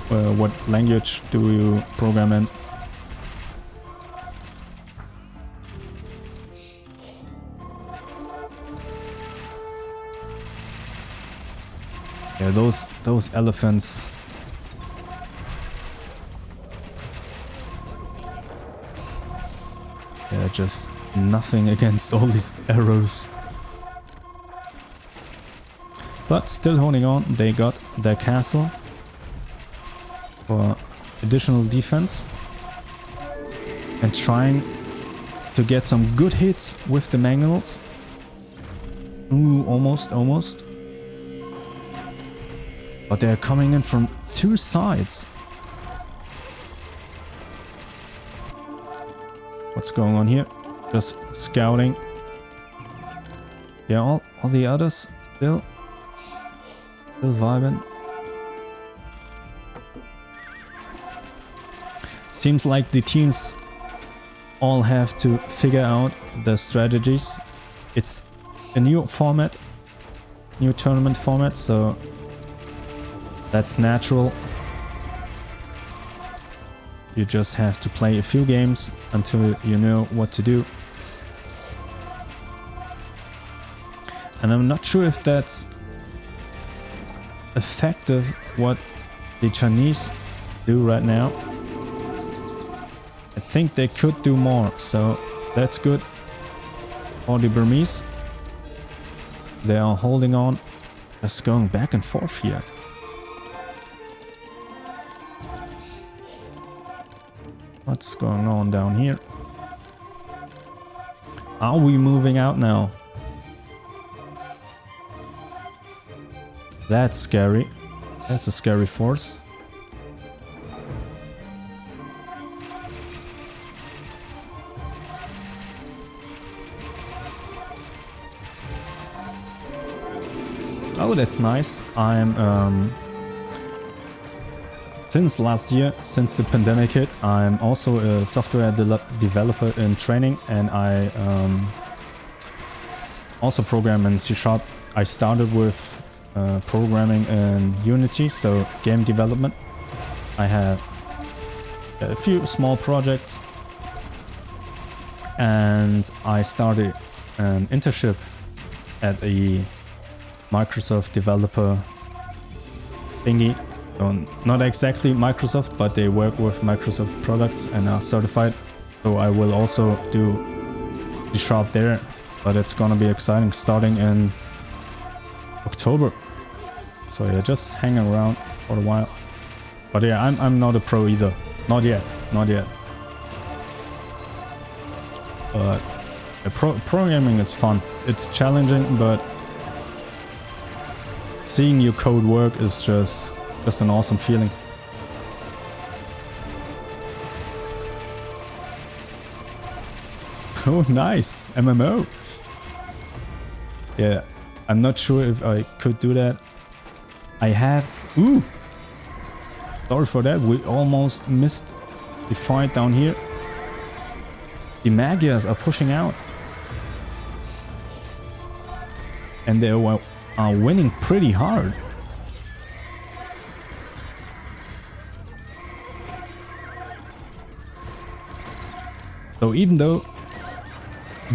What language do you program in? Yeah, those elephants. Yeah, just nothing against all these arrows. But still holding on, they got their castle for additional defense. And trying to get some good hits with the Mangals. Ooh, almost. But they're coming in from two sides. What's going on here? Just scouting. Yeah, all the others still vibing. Seems like the teams all have to figure out the strategies. It's a new format, new tournament format, so that's natural. You just have to play a few games until you know what to do. And I'm not sure if that's effective what the Chinese do right now. I think they could do more, so that's good for the Burmese. They are holding on, just going back and forth here. What's going on down here? Are we moving out now? That's scary. That's a scary force. Oh, that's nice. I'm since last year, since the pandemic hit, I'm also a software developer in training, and I also program in C#. I started with programming in Unity, so game development. I have a few small projects, and I started an internship at a Microsoft developer thingy. Not exactly Microsoft, but they work with Microsoft products and are certified. So I will also do C# there, but it's gonna be exciting starting in October. So yeah, just hanging around for a while. But yeah, I'm not a pro either. Not yet. But programming is fun. It's challenging, but seeing your code work is just an awesome feeling. Oh, nice. MMO. Yeah, I'm not sure if I could do that. I have... Ooh! Sorry for that. We almost missed the fight down here. The Magyars are pushing out. And they are winning pretty hard. So even though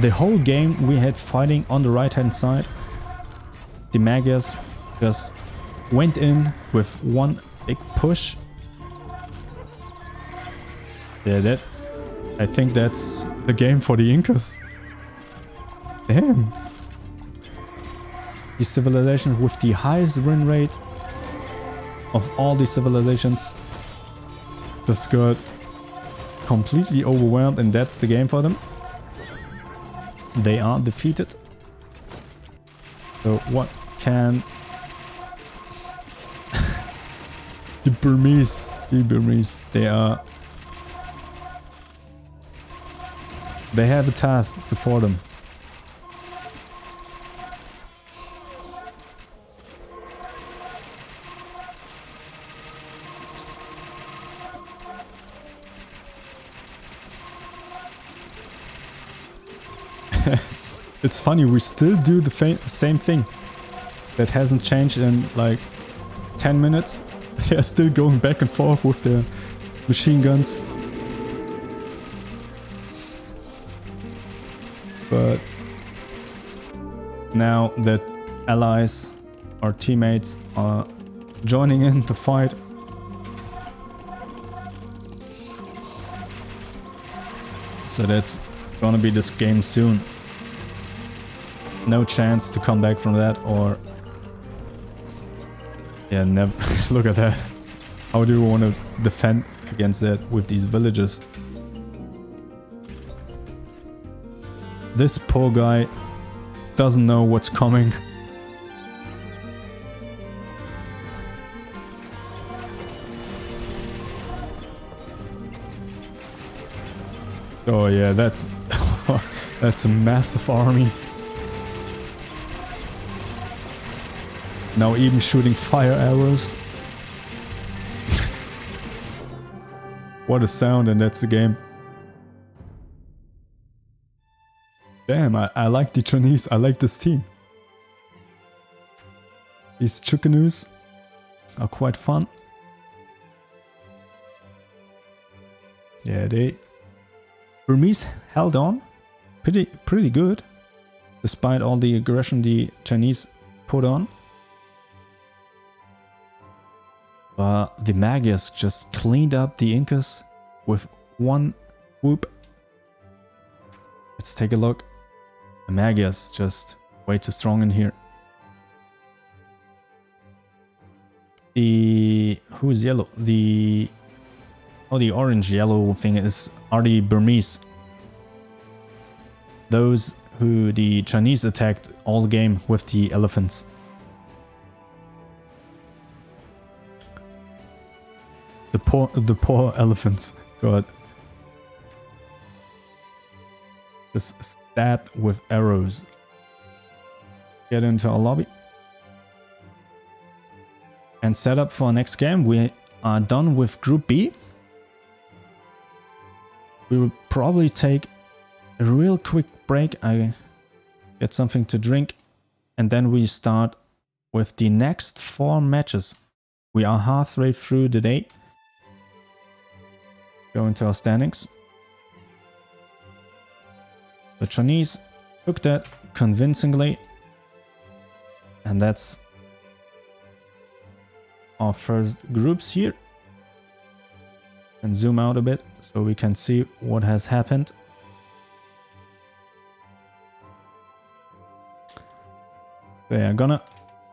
the whole game we had fighting on the right hand side, the Magyars just went in with one big push. Yeah, I think that's the game for the Incas. Damn. The civilization with the highest win rate of all the civilizations just got completely overwhelmed, and that's the game for them. They are defeated. So what can the Burmese, they have a task before them. It's funny, we still do the same thing. That hasn't changed in like 10 minutes. They're still going back and forth with their machine guns. But now that allies or teammates are joining in the fight, so that's gonna be this game soon. No chance to come back from that, or yeah, never. Look at that. How do you want to defend against that with these villages? This poor guy doesn't know what's coming. Oh yeah, that's that's a massive army. Now even shooting fire arrows. What a sound, and that's the game. Damn, I like the Chinese. I like this team. These Chicanoos are quite fun. Yeah, they Burmese held on pretty good, despite all the aggression the Chinese put on. But the Magyars just cleaned up the Incas with one whoop. Let's take a look. The Magyars just way too strong in here. Who's yellow? The orange yellow thing are the Burmese. Those who the Chinese attacked all game with the elephants. The poor elephants got just stabbed with arrows. Get into our lobby and set up for our next game. We are done with Group B. We will probably take a real quick break. I get something to drink, and then we start with the next 4 matches. We are halfway through the day. Go into our standings. The Chinese took that convincingly, and that's our first groups here. And zoom out a bit so we can see what has happened. So yeah, gonna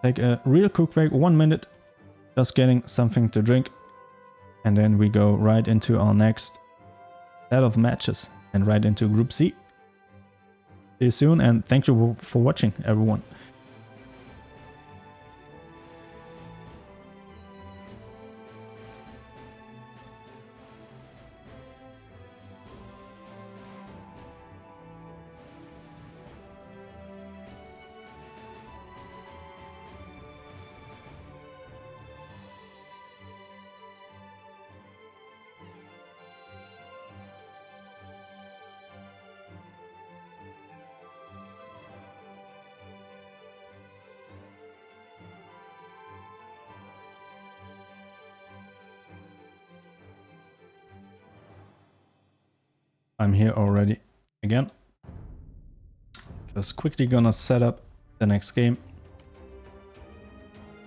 take a real quick break, 1 minute, just getting something to drink. And then we go right into our next set of matches and right into Group C. See you soon, and thank you for watching, everyone. I'm here already again. Just quickly gonna set up the next game.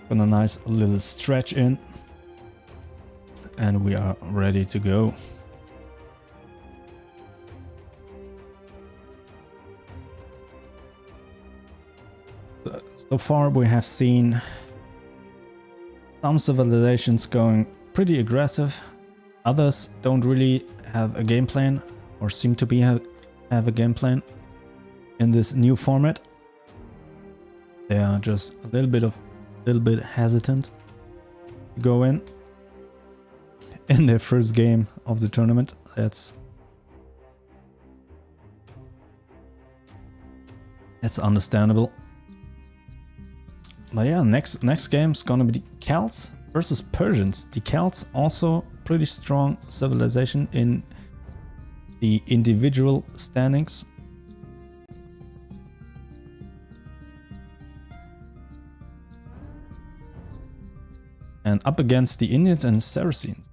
Got a nice little stretch in. And we are ready to go. So far we have seen some civilizations going pretty aggressive. Others don't really have a game plan or seem to have a game plan in this new format. They are just a little bit hesitant to go in their first game of the tournament. That's understandable. But yeah, next game's gonna be the Celts versus Persians. The Celts also pretty strong civilization in the individual standings. And up against the Indians and Saracens.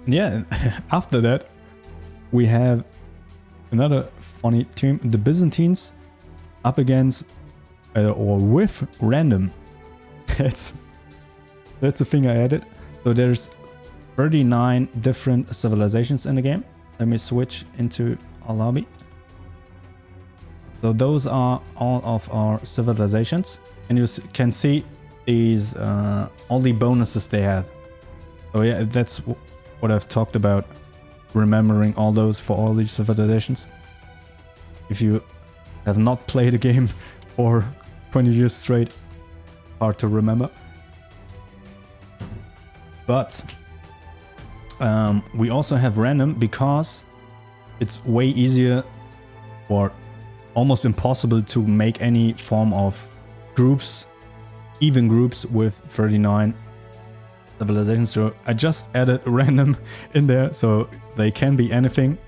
Yeah, after that, we have another funny team, the Byzantines, up against or with random. That's the thing I added. So there's 39 different civilizations in the game. Let me switch into a lobby. So those are all of our civilizations, and you can see these all the bonuses they have. So yeah, that's what I've talked about, remembering all those for all these civilizations. If you have not played a game for 20 years straight, hard to remember. But we also have random because it's way easier or almost impossible to make any form of groups, even groups with 39 civilizations. So I just added random in there, so they can be anything.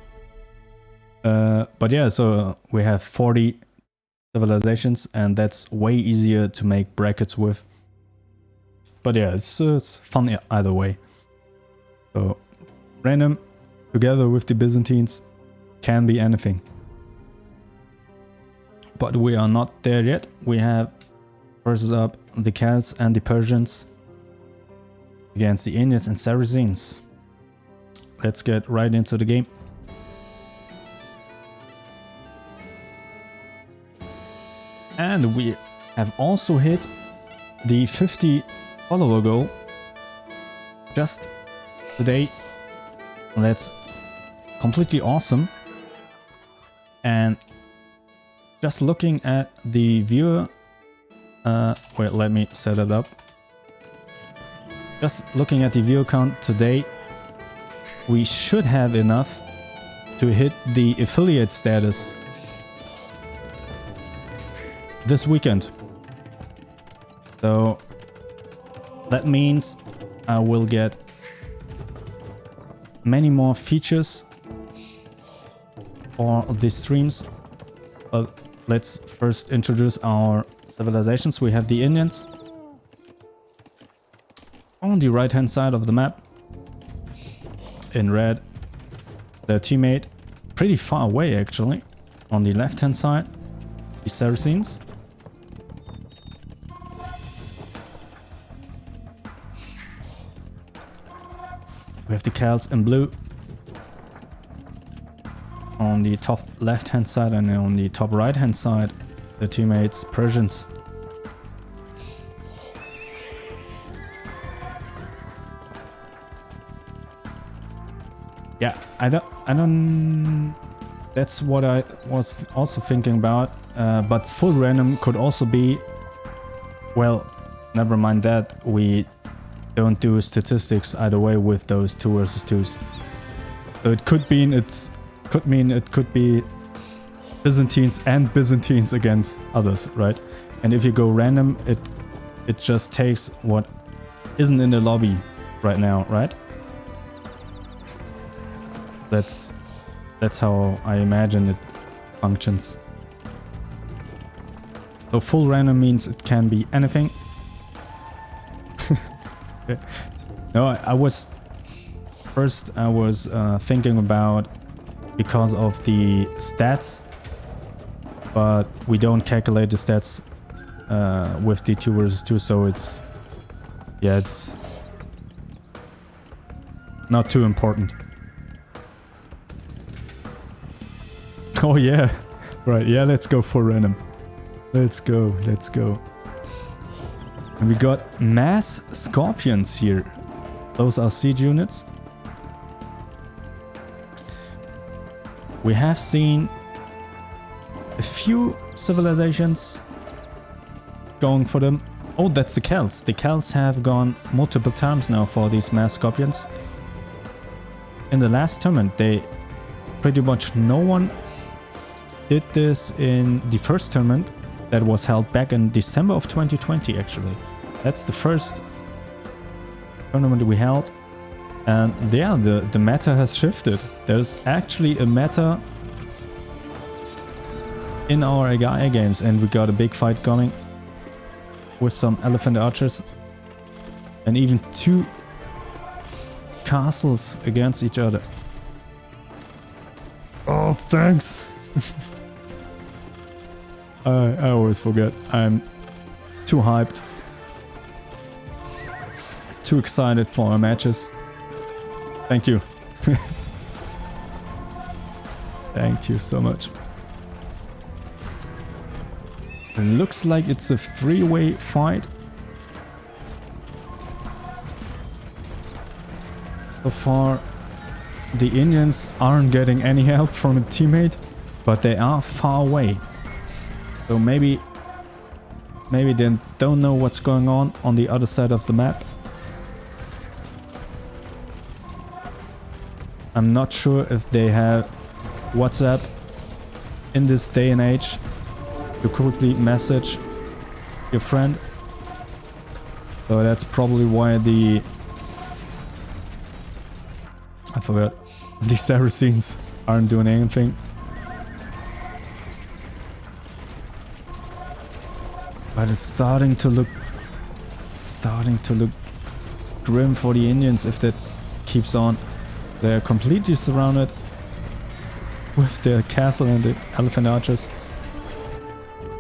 But yeah, so we have 40 civilizations, and that's way easier to make brackets with. But yeah, it's fun either way. So random together with the Byzantines can be anything. But we are not there yet. We have first up the Celts and the Persians against the Indians and Saracens. Let's get right into the game. And we have also hit the 50 follower goal just today. That's completely awesome. And just looking at the viewer, wait, let me set it up. Just looking at the viewer count today, we should have enough to hit the affiliate status this weekend. So that means I will get many more features for the streams. But let's first introduce our civilizations. We have the Indians on the right hand side of the map in red. Their teammate pretty far away actually on the left hand side, the Saracens. We have the Celts in blue on the top left hand side, and on the top right hand side the teammates Persians. Yeah, I don't. That's what I was also thinking about. But full random could also be. Well, never mind that. We don't do statistics either way with those 2 versus 2s. So it could mean it could be Byzantines and Byzantines against others, right? And if you go random, it just takes what isn't in the lobby right now, right? That's how I imagine it functions. So full random means it can be anything. No, I was thinking about, because of the stats, but we don't calculate the stats with the 2 versus 2, so it's, yeah, it's not too important. Oh yeah, right, yeah, let's go for random. Let's go, let's go. And we got mass scorpions here. Those are siege units. We have seen a few civilizations going for them. Oh, that's the Celts. The Celts have gone multiple times now for these mass scorpions. In the last tournament, they pretty much no one did this in the first tournament that was held back in December of 2020, actually. That's the first tournament we held. And yeah, the meta has shifted. There's actually a meta in our AIA games, and we got a big fight coming with some elephant archers and even 2 castles against each other. Oh, thanks. I always forget. I'm too hyped. Too excited for our matches. Thank you. Thank you so much. It looks like it's a 3-way fight. So far, the Indians aren't getting any help from a teammate, but they are far away. So maybe they don't know what's going on the other side of the map. I'm not sure if they have WhatsApp in this day and age to quickly message your friend. So that's probably why the Saracens aren't doing anything. But it's starting to look grim for the Indians if that keeps on. They're completely surrounded with their castle and the elephant archers.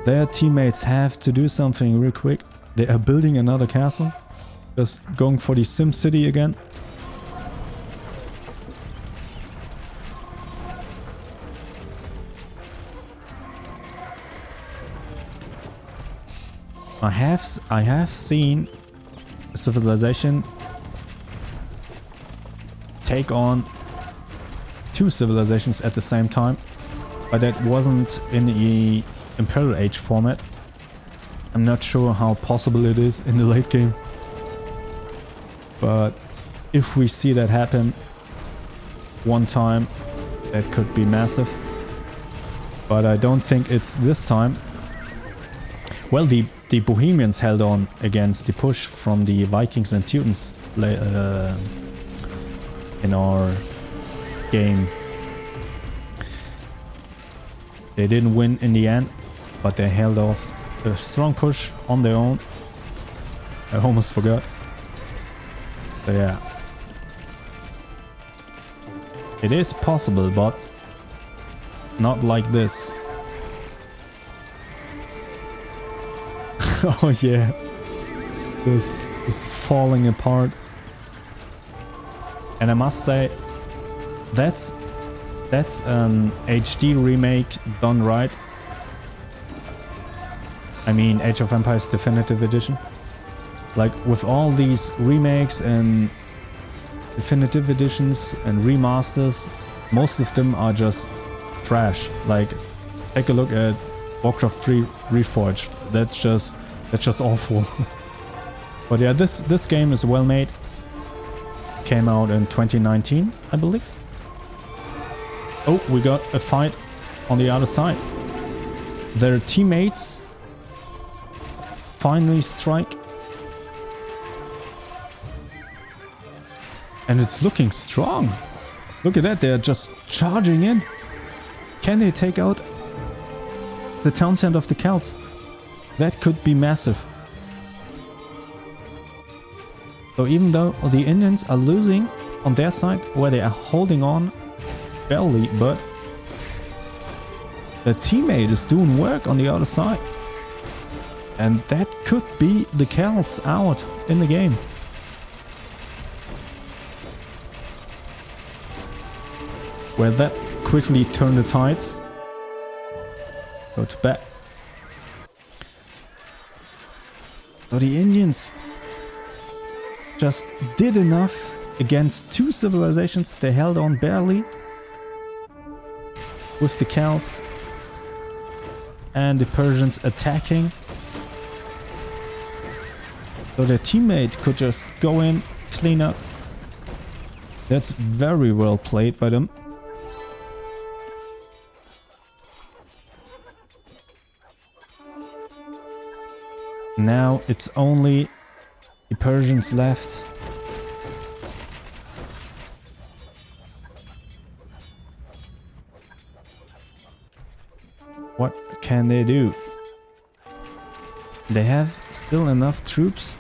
Their teammates have to do something real quick. They are building another castle. Just going for the Sim City again. I have seen a civilization take on 2 civilizations at the same time, but that wasn't in the Imperial Age format. I'm not sure how possible it is in the late game, but if we see that happen one time, that could be massive. But I don't think it's this time. Well, the Bohemians held on against the push from the Vikings and Teutons in our game. They didn't win in the end, but they held off a strong push on their own. I almost forgot. So yeah. It is possible, but not like this. Oh yeah. This is falling apart. And I must say, that's an HD remake done right. I mean, Age of Empires Definitive Edition. Like, with all these remakes and Definitive Editions and remasters, most of them are just trash. Like, take a look at Warcraft 3 Reforged. That's just awful. But yeah, this game is well made. Came out in 2019, I believe. Oh, we got a fight on the other side. Their teammates finally strike. And it's looking strong. Look at that, they're just charging in. Can they take out the town center of the Celts? That could be massive. So even though the Indians are losing on their side, where they are holding on barely, but a teammate is doing work on the other side. And that could be the Celts out in the game. Where that quickly turned the tides. Go to back. So the Indians just did enough against two civilizations. They held on barely with the Celts and the Persians attacking. So their teammate could just go in, clean up. That's very well played by them. Now it's only the Persians left. What can they do? They have still enough troops.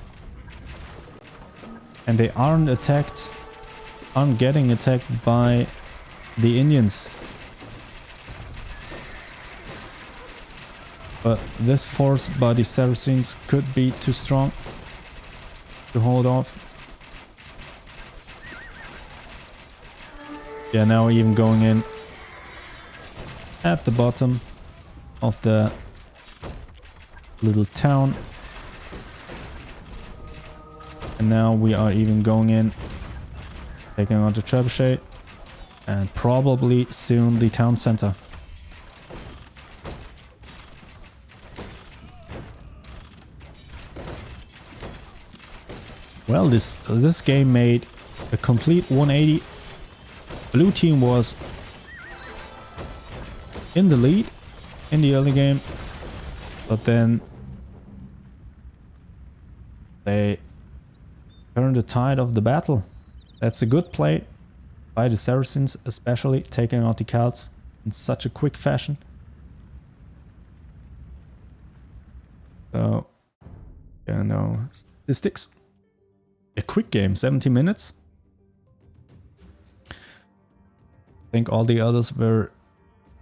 And they aren't getting attacked by the Indians. But this force by the Saracens could be too strong to hold off. Yeah, now even going in at the bottom of the little town. And now we are even going in, taking out the trebuchet, and probably soon the town center. Well, this game made a complete 180. Blue team was in the lead in the early game, but then they turned the tide of the battle. That's a good play by the Saracens, especially taking out the Celts in such a quick fashion. So, yeah, no statistics. A quick game, 70 minutes. I think all the others were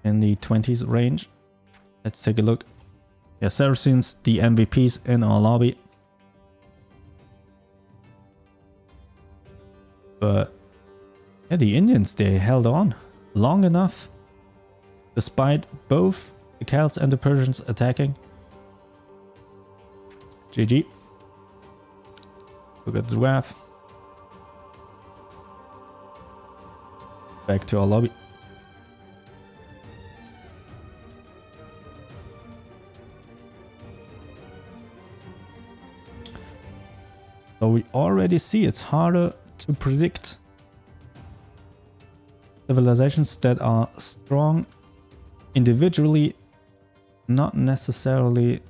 in the 20s range. Let's take a look. Yeah, Saracens, the MVPs in our lobby. But yeah, the Indians, they held on long enough, despite both the Celts and the Persians attacking. GG. Look at the graph. Back to our lobby. So we already see it's harder to predict civilizations that are strong individually, not necessarily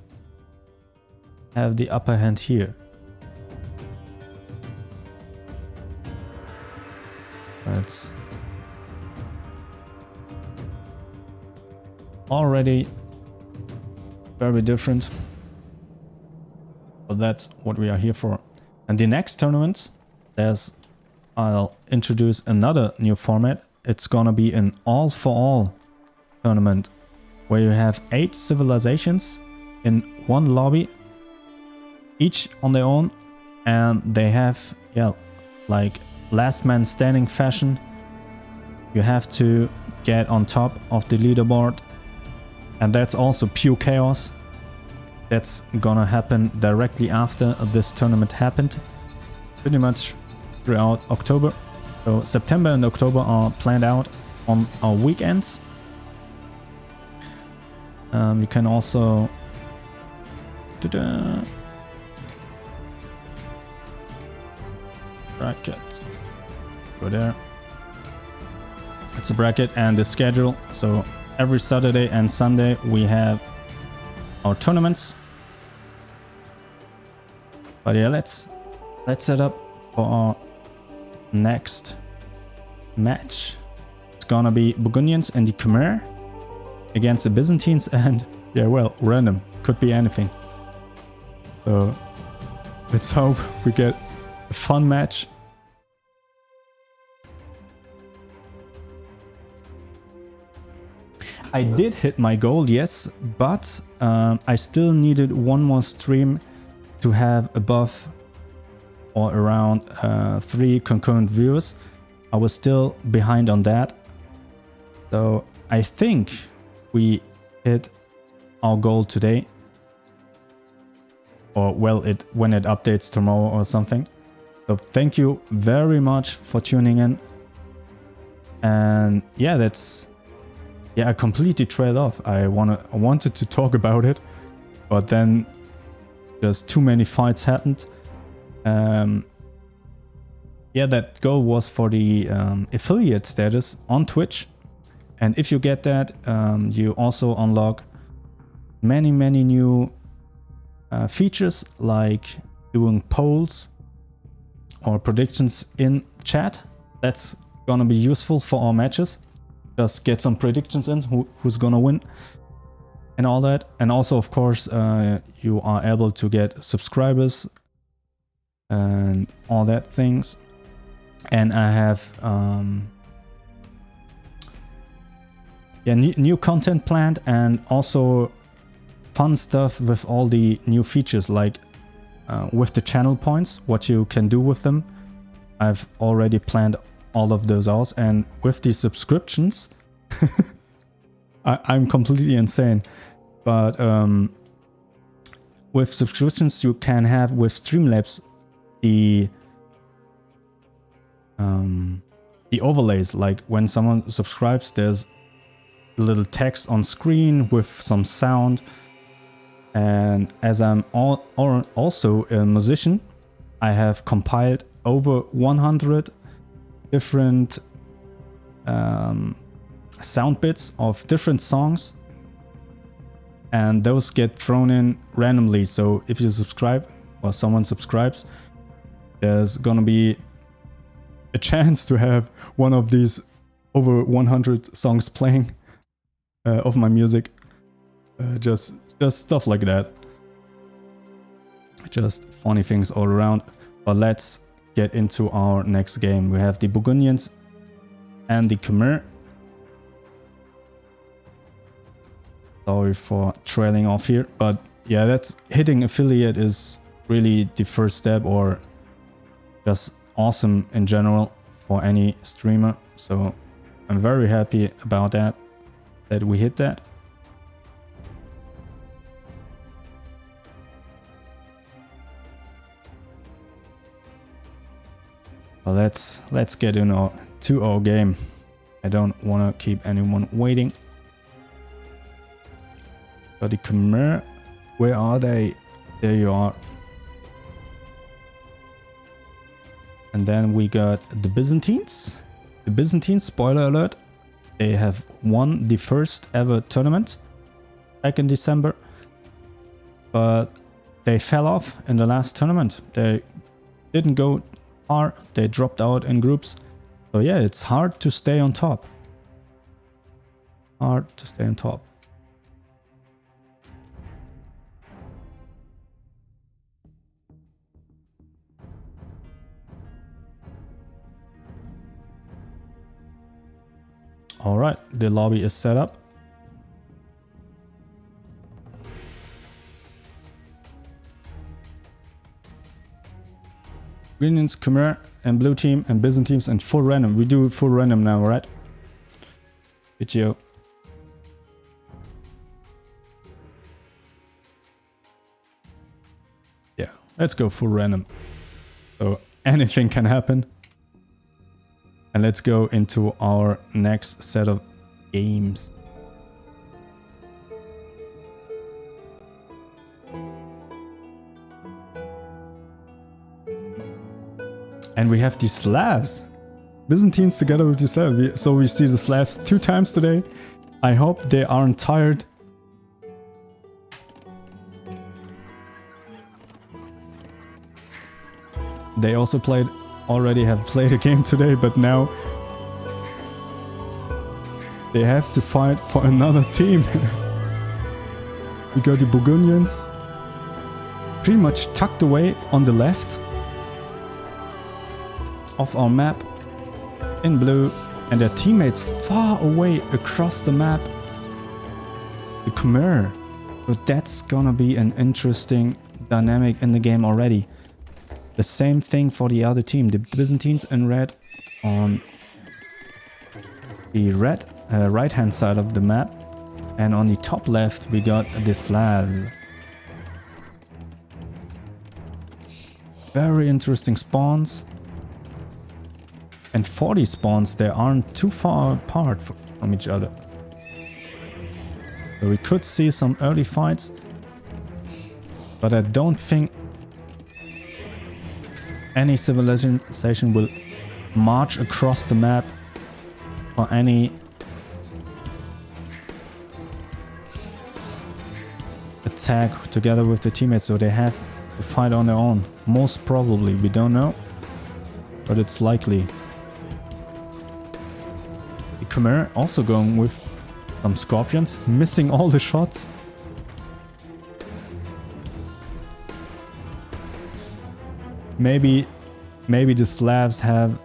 have the upper hand here. It's already very different, but that's what we are here for. And the next tournament, I'll introduce another new format. It's gonna be an all-for-all tournament where you have 8 civilizations in one lobby, each on their own, and they have, yeah, like last man standing fashion. You have to get on top of the leaderboard, and that's also pure chaos. That's gonna happen directly after this tournament happened, pretty much throughout October. So September and October are planned out on our weekends. You can also bracket. Go there. It's a bracket and the schedule. So every Saturday and Sunday we have our tournaments. But yeah, let's set up for our next match. It's gonna be Burgundians and the Khmer against the Byzantines, and yeah, well, random, could be anything. So let's hope we get a fun match. I did hit my goal, yes, but I still needed one more stream to have above or around 3 concurrent viewers. I was still behind on that. So I think we hit our goal today. Or well, when it updates tomorrow or something. So thank you very much for tuning in. And yeah, I completely trailed off. I wanted to talk about it, but then just too many fights happened. Yeah, that goal was for the affiliate status on Twitch. And if you get that, you also unlock many new features like doing polls or predictions in chat. That's gonna be useful for our matches. Just get some predictions in, who's gonna win and all that. And also, of course, you are able to get subscribers and all that things. And I have new content planned, and also fun stuff with all the new features, like with the channel points, what you can do with them. I've already planned all of those out. And with the subscriptions, I'm completely insane, but with subscriptions you can have with Streamlabs the overlays. Like when someone subscribes, there's a little text on screen with some sound. And as I'm also a musician, I have compiled over 100 different sound bits of different songs, and those get thrown in randomly. So if you subscribe or someone subscribes, there's gonna be a chance to have one of these over 100 songs playing of my music. Just stuff like that. Just funny things all around. But let's get into our next game. We have the Burgundians and the Khmer. Sorry for trailing off here, but yeah, that's hitting affiliate is really the first step, or just awesome in general for any streamer. So I'm very happy about that we hit that. Well, let's get to our game. I don't want to keep anyone waiting. So the Khmer, where are they? There you are. And then we got the Byzantines. The Byzantines, spoiler alert, they have won the first ever tournament back in December. But they fell off in the last tournament. They didn't go far. They dropped out in groups. So yeah, it's hard to stay on top. Hard to stay on top. All right, the lobby is set up. Burgundians, Khmer, and blue team, and Byzantines, and full random. We do full random now, right? Video. Yeah, let's go full random. So anything can happen. And let's go into our next set of games. And we have the Slavs. Byzantines together with the Slavs. So we see the Slavs 2 times today. I hope they aren't tired. They also already have played a game today, but now they have to fight for another team. We got the Burgundians pretty much tucked away on the left of our map in blue, and their teammates far away across the map the Khmer. But that's gonna be an interesting dynamic in the game already. The same thing for the other team. The Byzantines in red on the red right hand side of the map. And on the top left we got the Slavs. Very interesting spawns. And for these spawns they aren't too far apart from each other. So we could see some early fights. But I don't think any civilization will march across the map for any attack together with the teammates, so they have to fight on their own. Most probably, we don't know, but it's likely. The Khmer also going with some Scorpions, missing all the shots. Maybe the Slavs have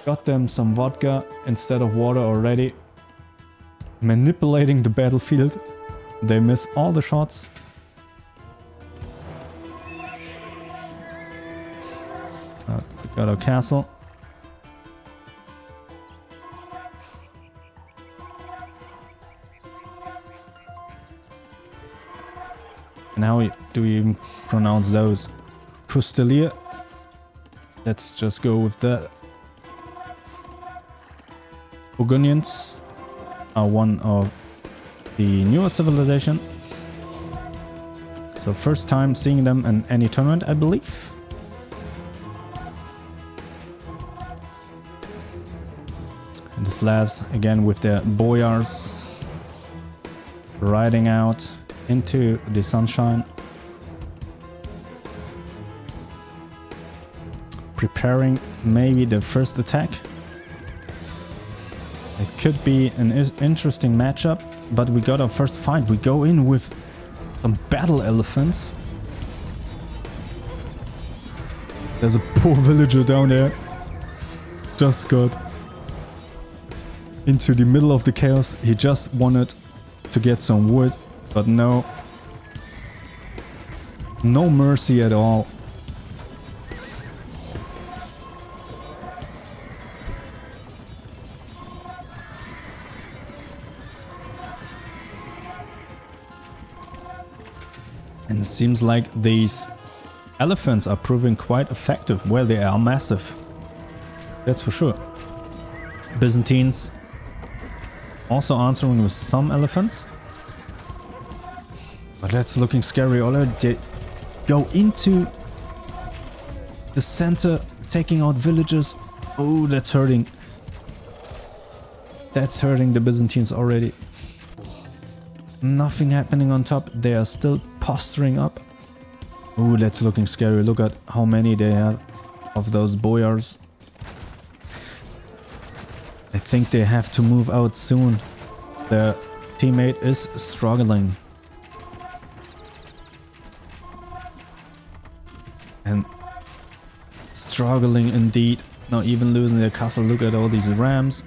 got them some vodka instead of water already. Manipulating the battlefield. They miss all the shots. We got our castle. And how do we even pronounce those? Custelier. Let's just go with that. Burgundians are one of the newer civilization. So first time seeing them in any tournament, I believe. And the Slavs again with their boyars riding out into the sunshine. Preparing maybe the first attack. It could be an interesting matchup, but we got our first fight. We go in with some battle elephants. There's a poor villager down there. Just got into the middle of the chaos. He just wanted to get some wood, but no mercy at all. And it seems like these elephants are proving quite effective. Well, they are massive. That's for sure. Byzantines also answering with some elephants. But that's looking scary already. They go into the center, taking out villages. Oh, that's hurting. That's hurting the Byzantines already. Nothing happening on top. They are still posturing up. Oh, that's looking scary. Look at how many they have of those boyars. I think they have to move out soon. Their teammate is struggling. And struggling indeed. Not even losing their castle. Look at all these rams.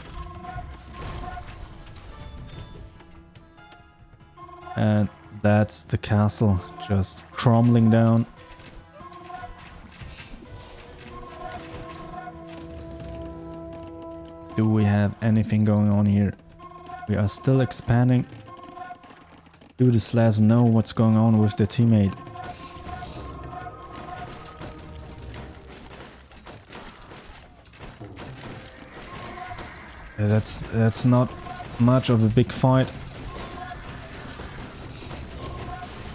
And that's the castle just crumbling down. Do we have anything going on here? We are still expanding. Do the Slavs know what's going on with their teammate? That's not much of a big fight.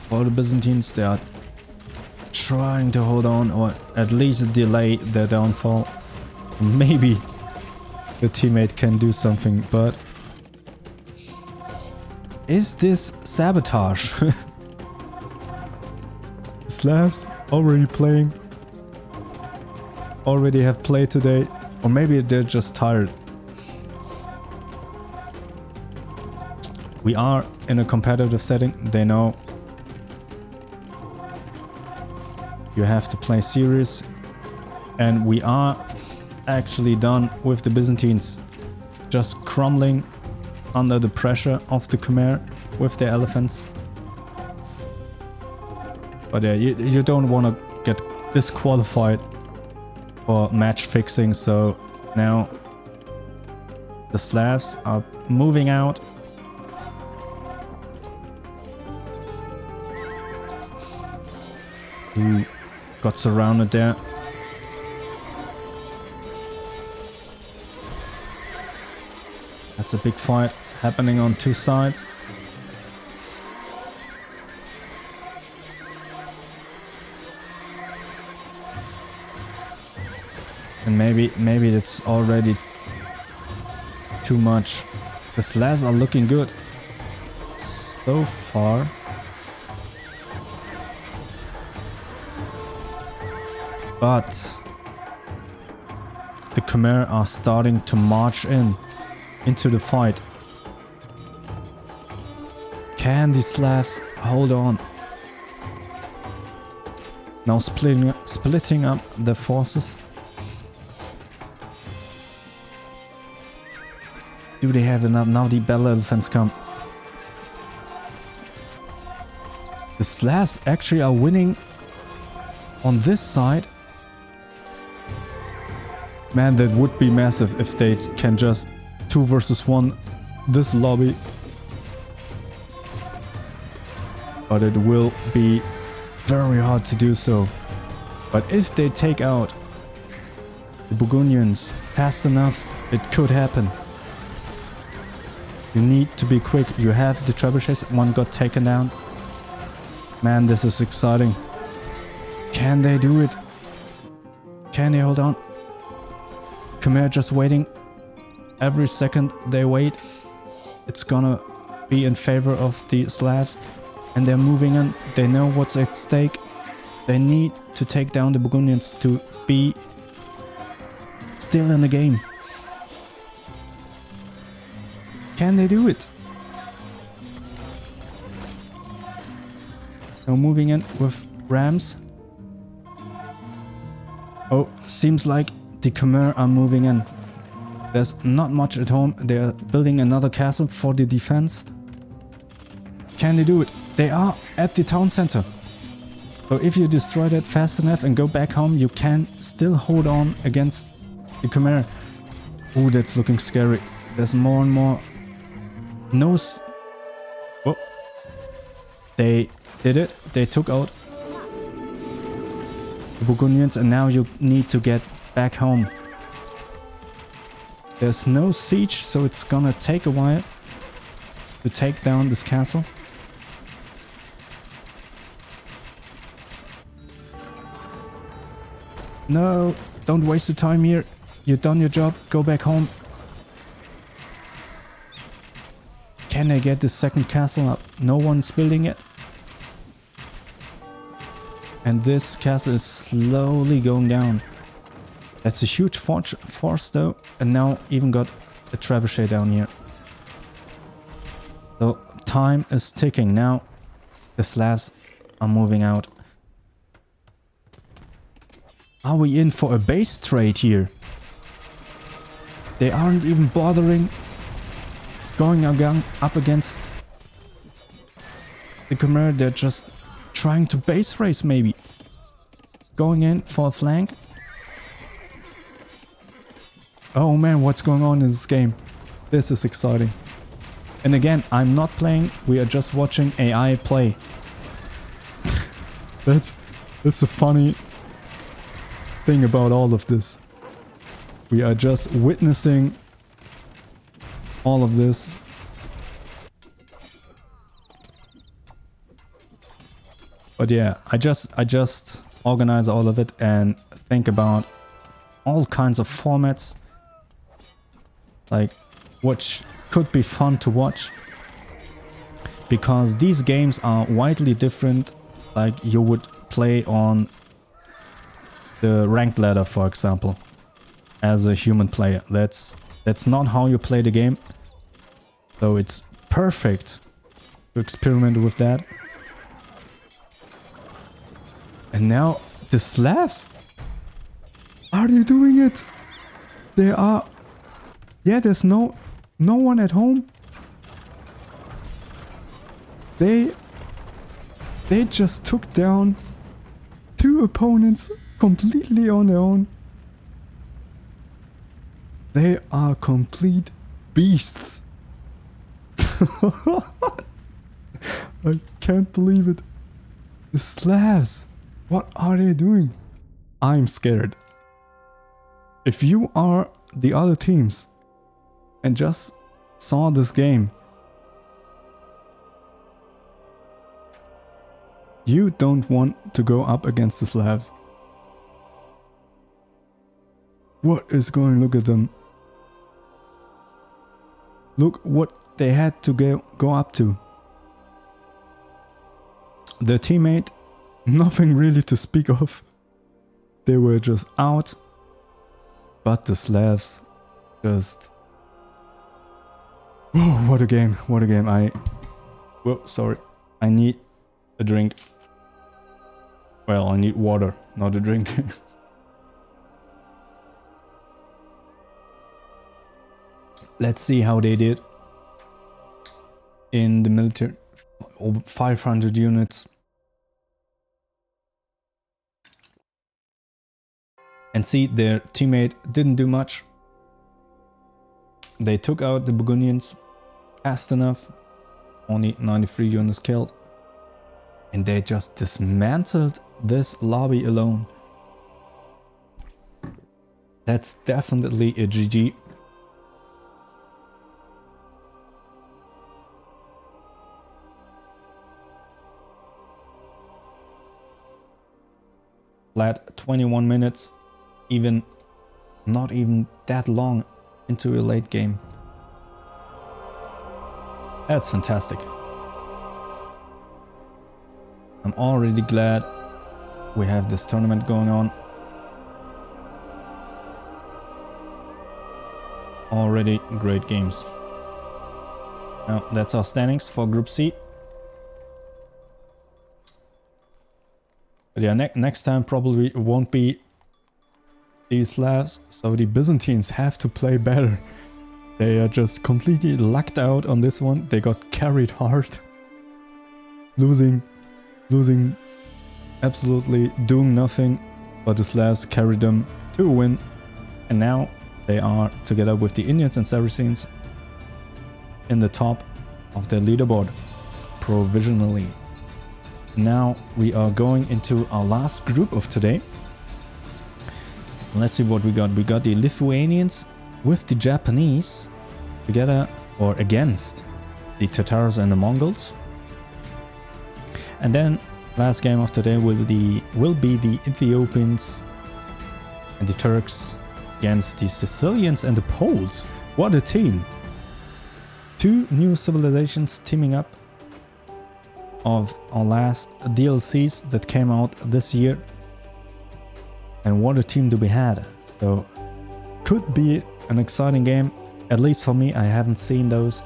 For the Byzantines, they are trying to hold on, or at least delay their downfall. Maybe the teammate can do something, but is this sabotage? Slavs already playing, already have played today, or maybe they're just tired. We are in a competitive setting, they know. You have to play serious, and we are actually done with the Byzantines just crumbling under the pressure of the Khmer with their elephants. But yeah, you don't want to get disqualified for match fixing, so now the Slavs are moving out. Ooh, got surrounded there. That's a big fight happening on two sides. And maybe it's already too much. The Slavs are looking good so far. But the Khmer are starting to march into the fight. Can the Slavs hold on? Now splitting up the forces. Do they have enough? Now the battle elephants come. The Slavs actually are winning on this side. Man, that would be massive if they can just 2 versus 1 this lobby. But it will be very hard to do so. But if they take out the Burgundians fast enough, it could happen. You need to be quick. You have the trebuchets. One got taken down. Man, this is exciting. Can they do it? Can they hold on? Khmer just waiting. Every second they wait, it's gonna be in favor of the Slavs. And they're moving in. They know what's at stake. They need to take down the Burgundians to be still in the game. Can they do it? Now moving in with rams. Oh, seems like the Khmer are moving in. There's not much at home. They're building another castle for the defense. Can they do it? They are at the town center. So if you destroy that fast enough and go back home, you can still hold on against the Khmer. Oh, that's looking scary. There's more and more nose. Oh, they did it. They took out the Burgundians, and now you need to get back home. There's no siege, so it's gonna take a while to take down this castle. No, don't waste your time here. You've done your job. Go back home. Can they get the second castle up? No one's building it. And this castle is slowly going down. That's a huge force though. And now even got a trebuchet down here. So time is ticking. Now the Slavs are moving out. Are we in for a base trade here? They aren't even bothering going up against the Khmer. They're just trying to base race maybe. Going in for a flank. Oh man, what's going on in this game? This is exciting. And again, I'm not playing. We are just watching AI play. That's a funny thing about all of this. We are just witnessing all of this. But yeah, I just organize all of it and think about all kinds of formats, like which could be fun to watch, because these games are widely different. Like you would play on the ranked ladder, for example, as a human player. That's not how you play the game. So it's perfect to experiment with that. And now the Slavs, are they doing it? They are. Yeah, there's no one at home. They just took down 2 opponents completely on their own. They are complete beasts. I can't believe it. The Slavs, what are they doing? I'm scared. If you are the other teams and just saw this game, you don't want to go up against the Slavs. What is going? Look at them. Look what they had to go up to. Their teammate, nothing really to speak of. They were just out. But the Slavs just... Oh, what a game. What a game. Sorry. I need a drink. Well, I need water, not a drink. Let's see how they did in the military. Over 500 units. And see, their teammate didn't do much. They took out the Burgundians fast enough. Only 93 units killed. And they just dismantled this lobby alone. That's definitely a GG. Flat 21 minutes, not even that long into a late game. That's fantastic. I'm already glad we have this tournament going on. Already great games. Now that's our standings for Group C. But yeah, next time probably won't be the Slavs, so the Byzantines have to play better. They are just completely lucked out on this one. They got carried hard. Losing, absolutely doing nothing, but the Slavs carried them to a win. And now they are, together with the Indians and Saracens, in the top of the leaderboard, provisionally. Now we are going into our last group of today. Let's see what we got. We got the Lithuanians with the Japanese together or against the Tatars and the Mongols. And then last game of today will be the Ethiopians and the Turks against the Sicilians and the Poles. What a team! 2 new civilizations teaming up of our last DLCs that came out this year. And what a team do we had. So could be an exciting game. At least for me, I haven't seen those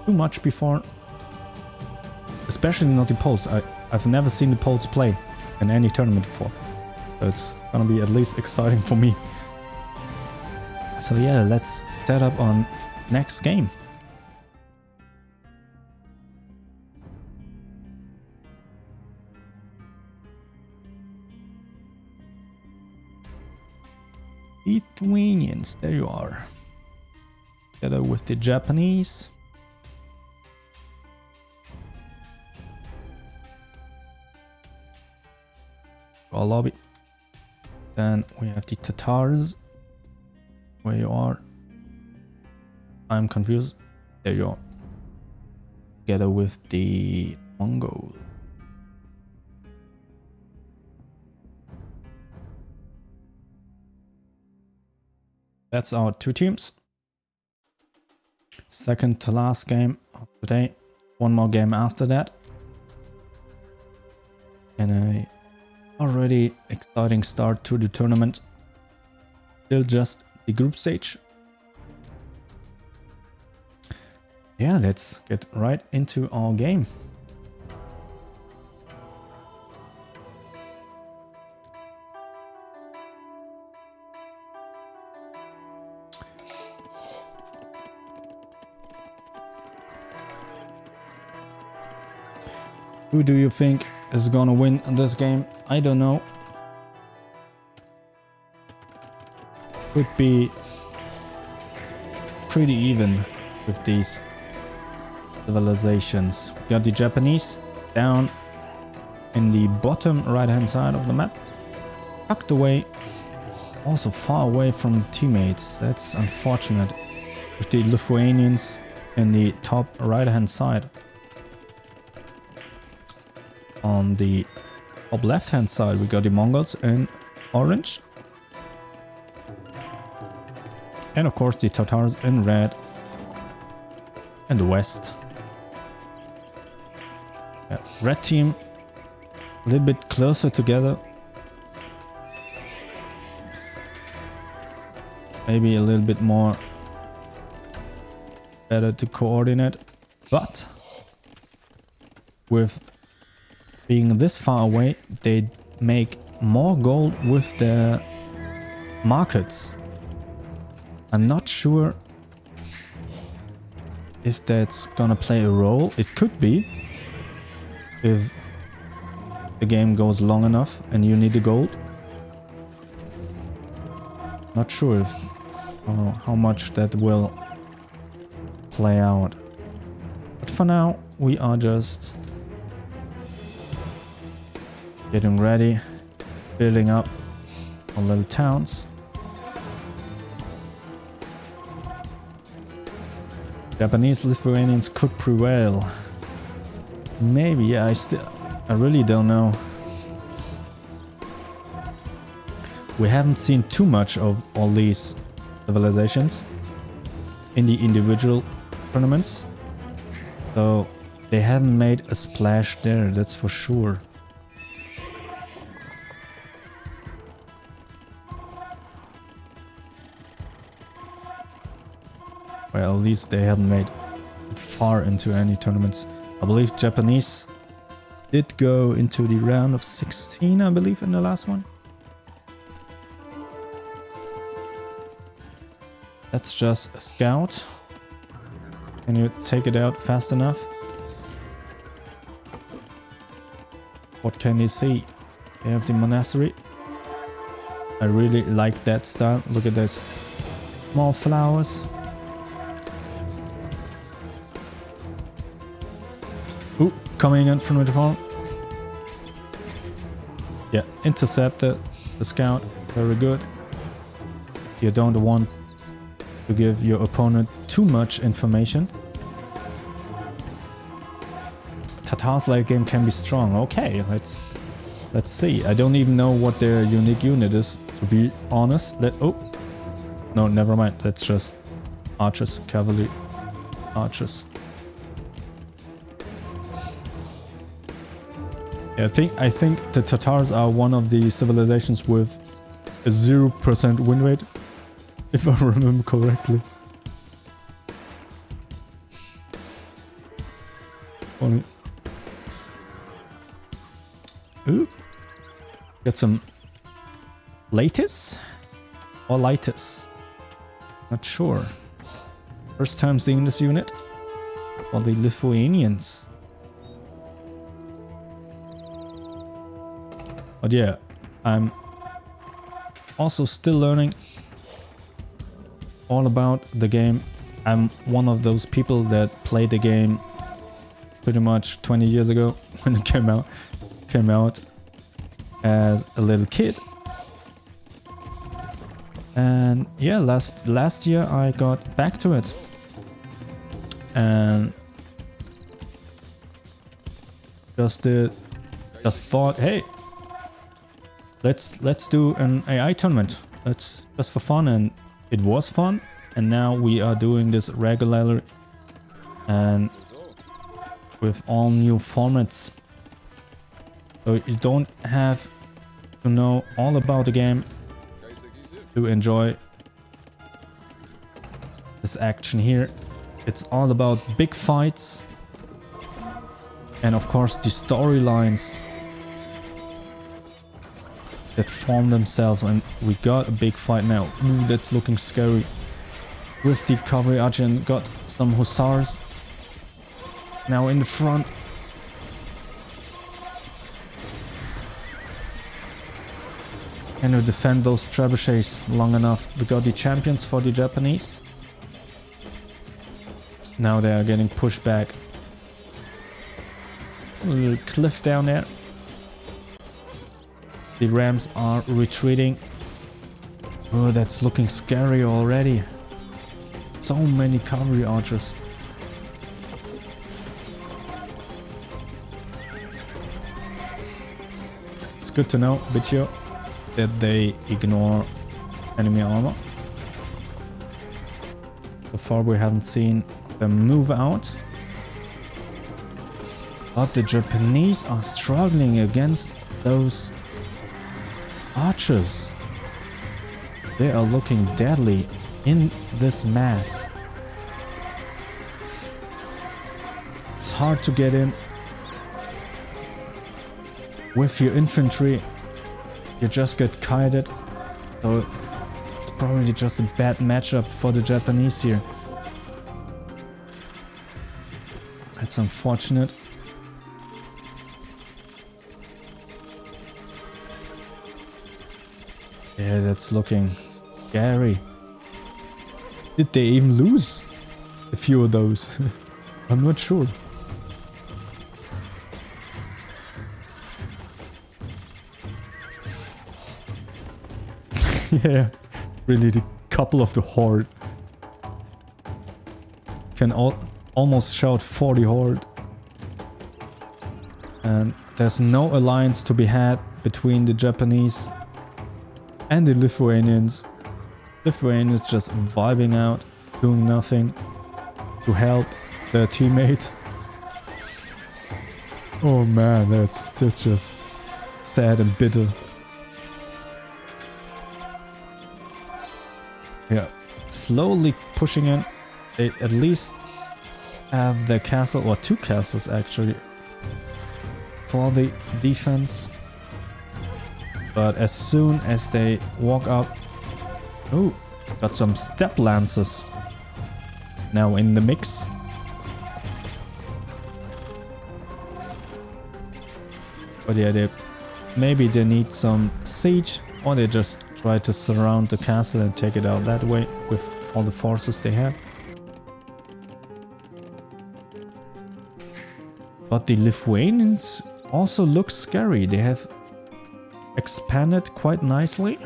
too much before. Especially not the Poles. I've never seen the Poles play in any tournament before. So it's gonna be at least exciting for me. So yeah, let's start up on next game. Lithuanians, there you are. Together with the Japanese. Our lobby. Then we have the Tatars. Where you are. I'm confused. There you are. Together with the Mongols. That's our 2 teams. Second to last game of today. One more game after that. And a already exciting start to the tournament. Still just the group stage. Yeah, let's get right into our game. Who do you think is gonna win this game? I don't know. Could be pretty even with these civilizations. We got the Japanese down in the bottom right hand side of the map, tucked away, also far away from the teammates. That's unfortunate. With the Lithuanians in the top right hand side. On the top left hand side we got the Mongols in orange, and of course the Tatars in red and the west. Yeah, red team a little bit closer together, maybe a little bit more better to coordinate, but with being this far away they make more gold with their markets. I'm not sure if that's gonna play a role. It could be if the game goes long enough and you need the gold. Not sure if how much that will play out, but for now we are just getting ready, building up our little towns. Japanese Lithuanians could prevail. Maybe, yeah, I really don't know. We haven't seen too much of all these civilizations in the individual tournaments, so they haven't made a splash there, that's for sure. Well, at least they haven't made it far into any tournaments. I believe Japanese did go into the round of 16, I believe, in the last one. That's just a scout. Can you take it out fast enough? What can you see? They have the monastery. I really like that style. Look at this. Small flowers. Ooh, coming in from the farm. Yeah, intercepted the scout. Very good. You don't want to give your opponent too much information. Tatar's late game can be strong. Okay, let's see. I don't even know what their unique unit is, to be honest. Oh, no, never mind. That's just archers, cavalry archers. Yeah, I think the Tatars are one of the civilizations with a 0% win rate, if I remember correctly. Funny. Ooh. Got some Latis or Litis. Not sure. First time seeing this unit. Or the Lithuanians. But yeah, I'm also still learning all about the game. I'm one of those people that played the game pretty much 20 years ago when it came out as a little kid. And yeah, last year I got back to it and just thought, hey, let's do an AI tournament. Let's just for fun, and it was fun. And now we are doing this regularly and with all new formats. So you don't have to know all about the game to enjoy this action here. It's all about big fights and of course the storylines that form themselves, and we got a big fight now. Ooh, that's looking scary. With the cavalry archer, got some hussars now in the front. Can you defend those trebuchets long enough? We got the champions for the Japanese. Now they are getting pushed back. A little cliff down there. The Rams are retreating. Oh, that's looking scary already. So many cavalry archers. It's good to know, Bichio, that they ignore enemy armor. So far we haven't seen them move out. But the Japanese are struggling against those archers. They are looking deadly in this mass. It's hard to get in. With your infantry, you just get kited. So it's probably just a bad matchup for the Japanese here. That's unfortunate. Yeah, that's looking scary. Did they even lose a few of those? I'm not sure. Yeah, really the couple of the horde. Can almost shout 40 horde. And there's no alliance to be had between the Japanese and the Lithuanians. Lithuanians just vibing out, doing nothing to help their teammate. Oh man, that's just sad and bitter. Yeah, slowly pushing in. They at least have their castle, or two castles actually, for the defense. But as soon as they walk up... Oh, got some step lances now in the mix. But yeah, maybe they need some siege, or they just try to surround the castle and take it out that way with all the forces they have. But the Lithuanians also look scary. They have expanded quite nicely.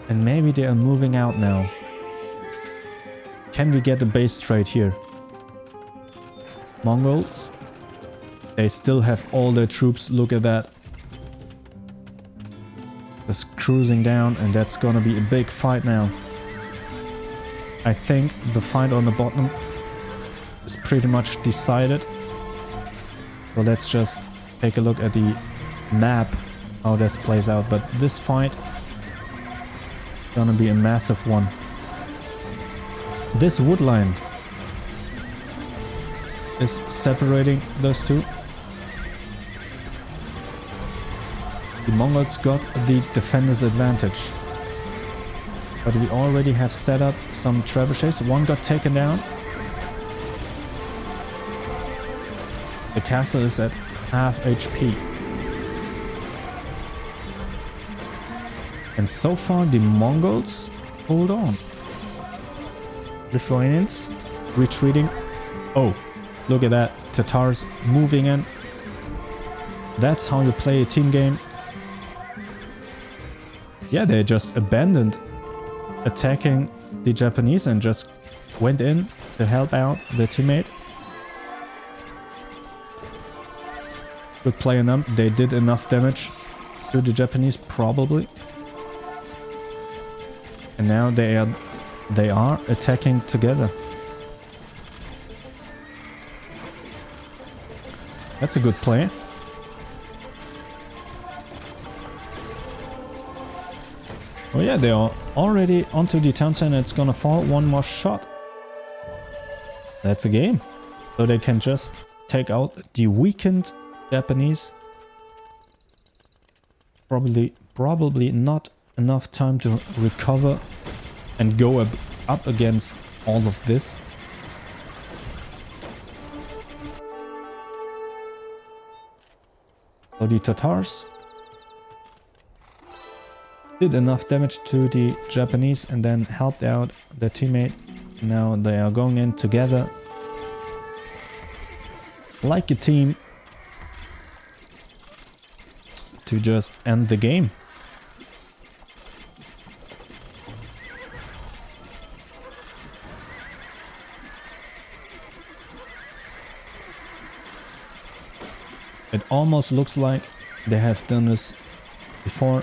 And maybe they are moving out now. Can we get a base trade here? Mongols. They still have all their troops. Look at that. Just cruising down, and that's gonna be a big fight now. I think the fight on the bottom is pretty much decided. So let's just take a look at the map, how this plays out. But this fight is gonna be a massive one. This wood line is separating those two. The Mongols got the defender's advantage. But we already have set up some trebuchets. One got taken down. The castle is at half HP. And so far the Mongols hold on. Lithuanians retreating. Oh, look at that. Tatars moving in. That's how you play a team game. Yeah, they just abandoned attacking the Japanese and just went in to help out their teammate. Good play on them. They did enough damage to the Japanese, probably. And now they are attacking together. That's a good play. Oh yeah, they are already onto the town center. It's gonna fall. One more shot. That's a game. So they can just take out the weakened Japanese. Probably not enough time to recover and go up against all of this. So the Tatars did enough damage to the Japanese and then helped out their teammate. Now they are going in together like a team to just end the game. It almost looks like they have done this before.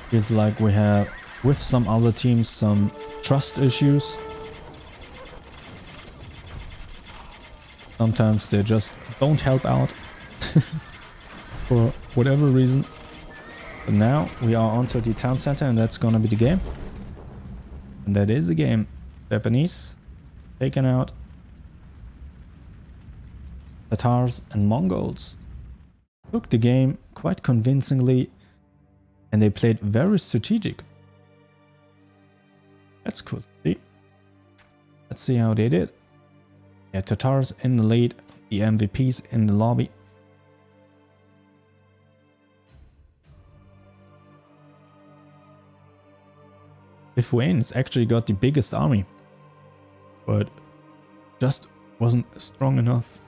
Feels like we have, with some other teams, some trust issues. Sometimes they just don't help out for whatever reason. But now we are onto the town center and that's gonna be the game. And that is the game. Japanese taken out Tatars and Mongols. Took the game quite convincingly and they played very strategic. That's cool. See? Let's see how they did. Yeah, Tatars in the lead, the MVPs in the lobby. Lithuanians actually got the biggest army, but just wasn't strong enough.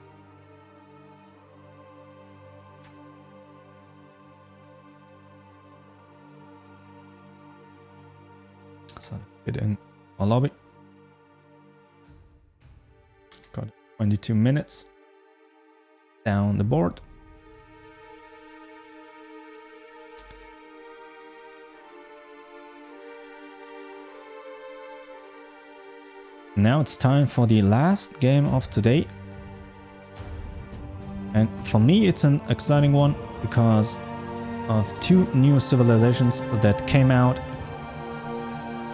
So get in our lobby. Got 22 minutes down the board. Now it's time for the last game of today. And for me it's an exciting one because of two new civilizations that came out,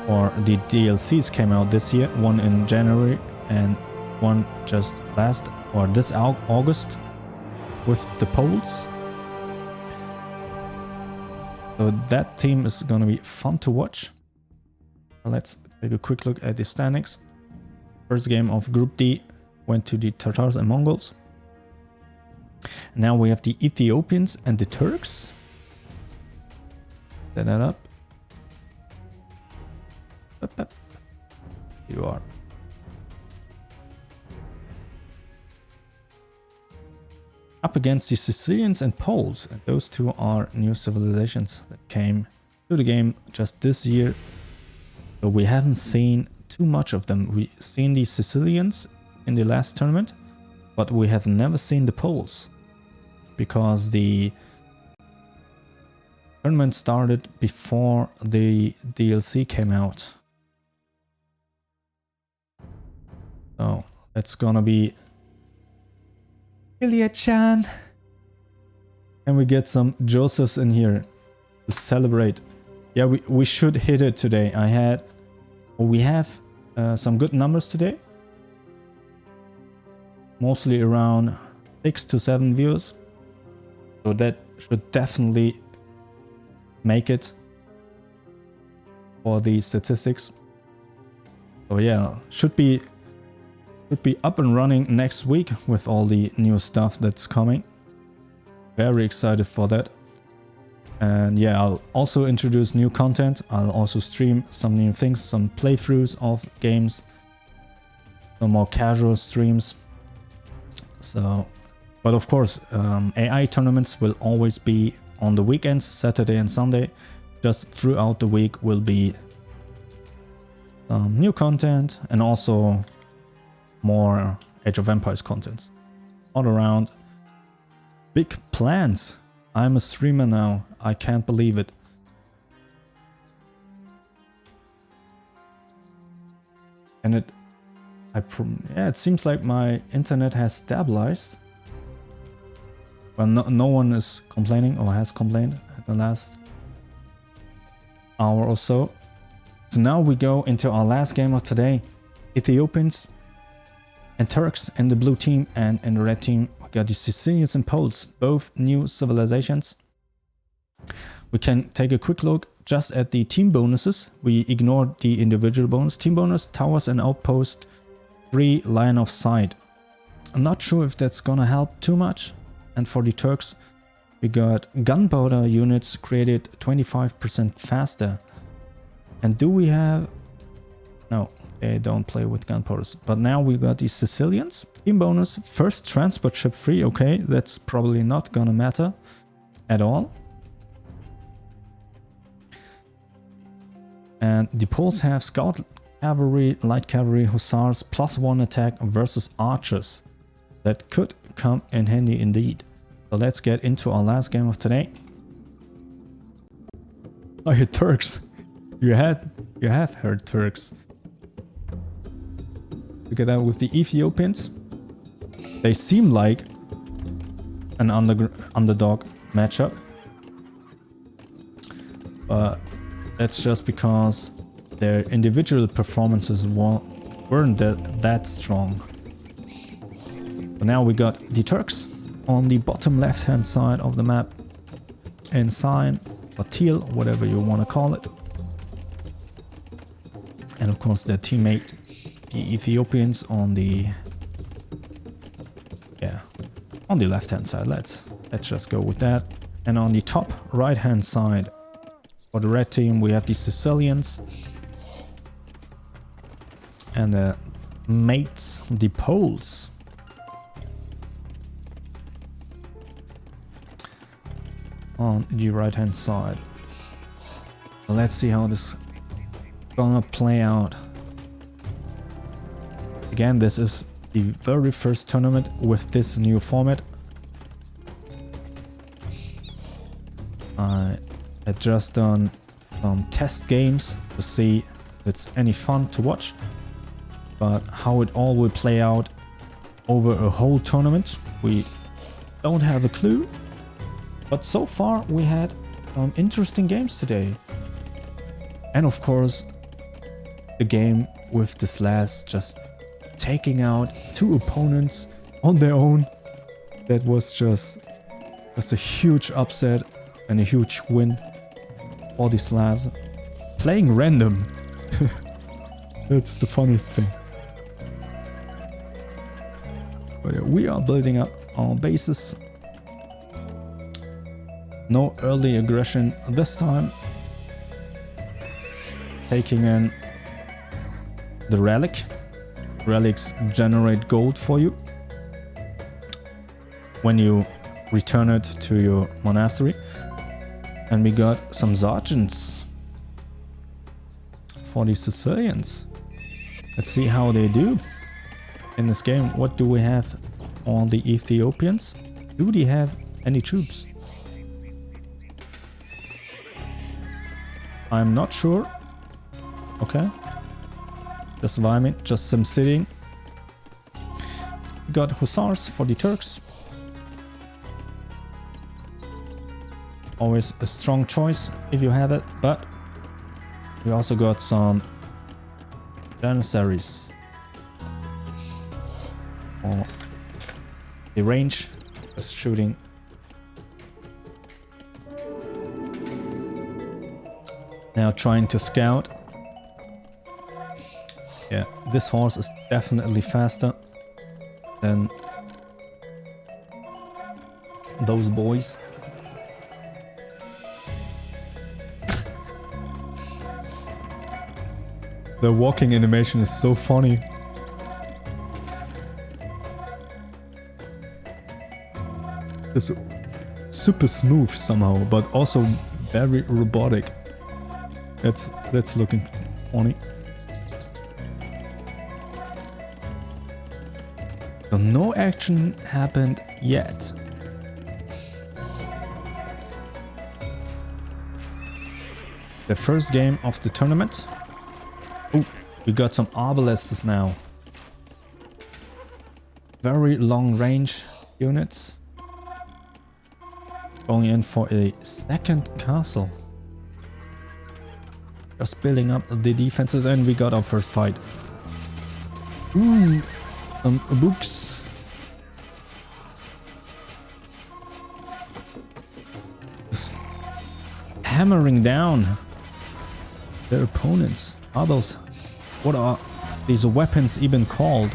or the DLCs came out this year, one in January and one just this August with the Poles. So that team is gonna be fun to watch. Let's take a quick look at the standings. First game of Group D went to the Tatars and Mongols. Now we have the Ethiopians and the Turks. Set that up. Up. You are. Up against the Sicilians and Poles. And those two are new civilizations that came to the game just this year. So we haven't seen too much of them. We've seen the Sicilians in the last tournament, but we have never seen the Poles because the tournament started before the DLC came out. So that's gonna be Ilya-chan. And we get some Josephs in here to celebrate. Yeah, we should hit it today. We have some good numbers today. Mostly around 6 to 7 viewers. So that should definitely make it for the statistics. So yeah, should be up and running next week with all the new stuff that's coming. Very excited for that. And yeah, I'll also introduce new content. I'll also stream some new things, some playthroughs of games, some more casual streams. So, but of course, AI tournaments will always be on the weekends, Saturday and Sunday. Just throughout the week will be new content and also more Age of Empires content. All around. Big plans. I'm a streamer now. I can't believe it. And it seems like my internet has stabilized. Well, no one is complaining or has complained at the last hour or so. So now we go into our last game of today. Ethiopians and Turks in the blue team, and in the red team we got the Sicilians and Poles, both new civilizations. We can take a quick look just at the team bonuses. We ignored the individual bonus. Team bonus, towers and outpost free line of sight. I'm not sure if that's gonna help too much. And for the Turks, we got gunpowder units created 25% faster. And do we have... No, they don't play with gunpowders. But now we got these Sicilians. Team bonus, first transport ship free. Okay, that's probably not gonna matter at all. And the Poles have scout cavalry, light cavalry, hussars, +1 attack versus archers. That could come in handy indeed. So let's get into our last game of today. Oh, you Turks. You have heard Turks. Together with the Ethiopians. They seem like an underdog matchup. But that's just because their individual performances weren't that strong. But now we got the Turks on the bottom left hand side of the map in cyan or teal, whatever you want to call it. And of course their teammate, the Ethiopians, on the left hand side. Let's just go with that. And on the top right hand side for the red team, we have the Sicilians and the mates, the Poles. On the right hand side. Let's see how this is gonna play out. Again, this is the very first tournament with this new format. I had just done some test games to see if it's any fun to watch, but how it all will play out over a whole tournament, we don't have a clue. But so far we had interesting games today. And of course, the game with the Slavs just taking out 2 opponents on their own. That was just a huge upset and a huge win for the Slavs. Playing random. That's the funniest thing. But yeah, we are building up our bases. No early aggression this time. Taking in the relic. Relics generate gold for you when you return it to your monastery. And we got some sergeants for the Sicilians. Let's see how they do in this game. What do we have on the Ethiopians? Do they have any troops? I'm not sure. Okay. Just environment, just some sitting. We got hussars for the Turks. Always a strong choice if you have it, but we also got some janissaries. Oh, the range, just shooting. Now trying to scout. Yeah, this horse is definitely faster than those boys. The walking animation is so funny. It's super smooth somehow, but also very robotic. That's looking funny. So no action happened yet. The first game of the tournament. Oh, we got some obelisks now. Very long range units. Going in for a second castle. Just building up the defenses, and we got our first fight. Ooh, some books. Just hammering down their opponents. What are these weapons even called?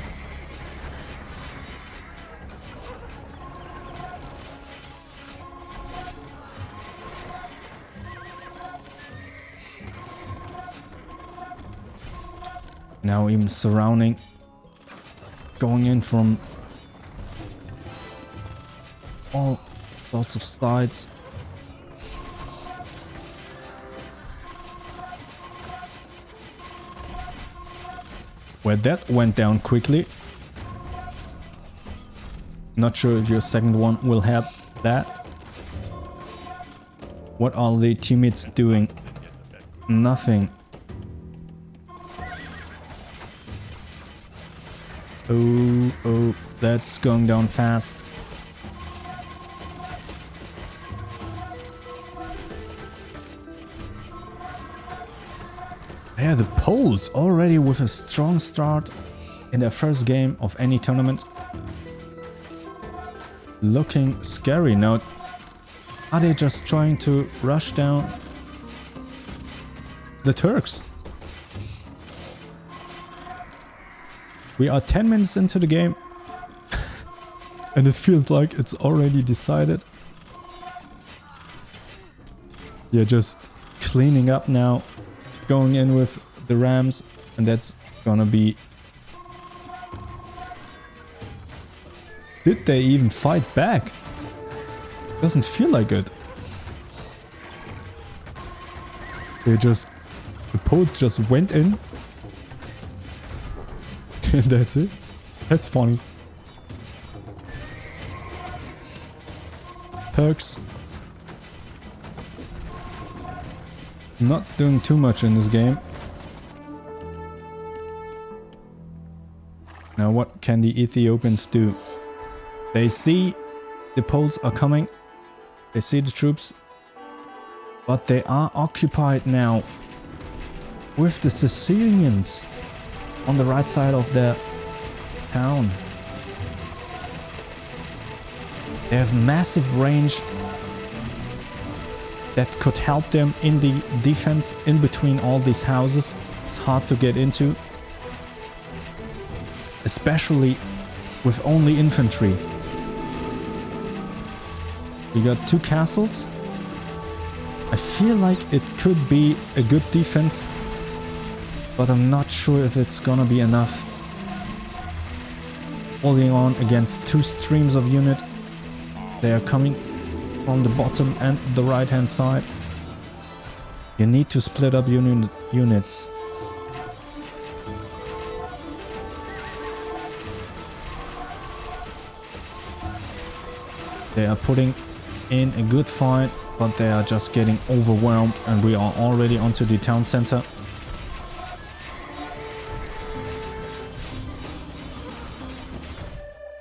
Now even surrounding, going in from all sorts of sides. Where that went down quickly. Not sure if your second one will have that. What are the teammates doing? Nothing. Oh, that's going down fast. Yeah, the Poles already with a strong start in their first game of any tournament. Looking scary now. Are they just trying to rush down the Turks? We are 10 minutes into the game and it feels like it's already decided. Yeah, just cleaning up now, going in with the Rams, and that's gonna be... Did they even fight back? Doesn't feel like it. They just... The Poles just went in. And that's it. That's funny. Turks. Not doing too much in this game. Now what can the Ethiopians do? They see the Poles are coming. They see the troops. But they are occupied now with the Sicilians on the right side of the town. They have massive range that could help them in the defense in between all these houses. It's hard to get into, especially with only infantry. We got 2 castles. I feel like it could be a good defense, but I'm not sure if it's gonna be enough. Holding on against 2 streams of unit. They are coming from the bottom and the right hand side. You need to split up units. They are putting in a good fight, but they are just getting overwhelmed, and we are already onto the town center.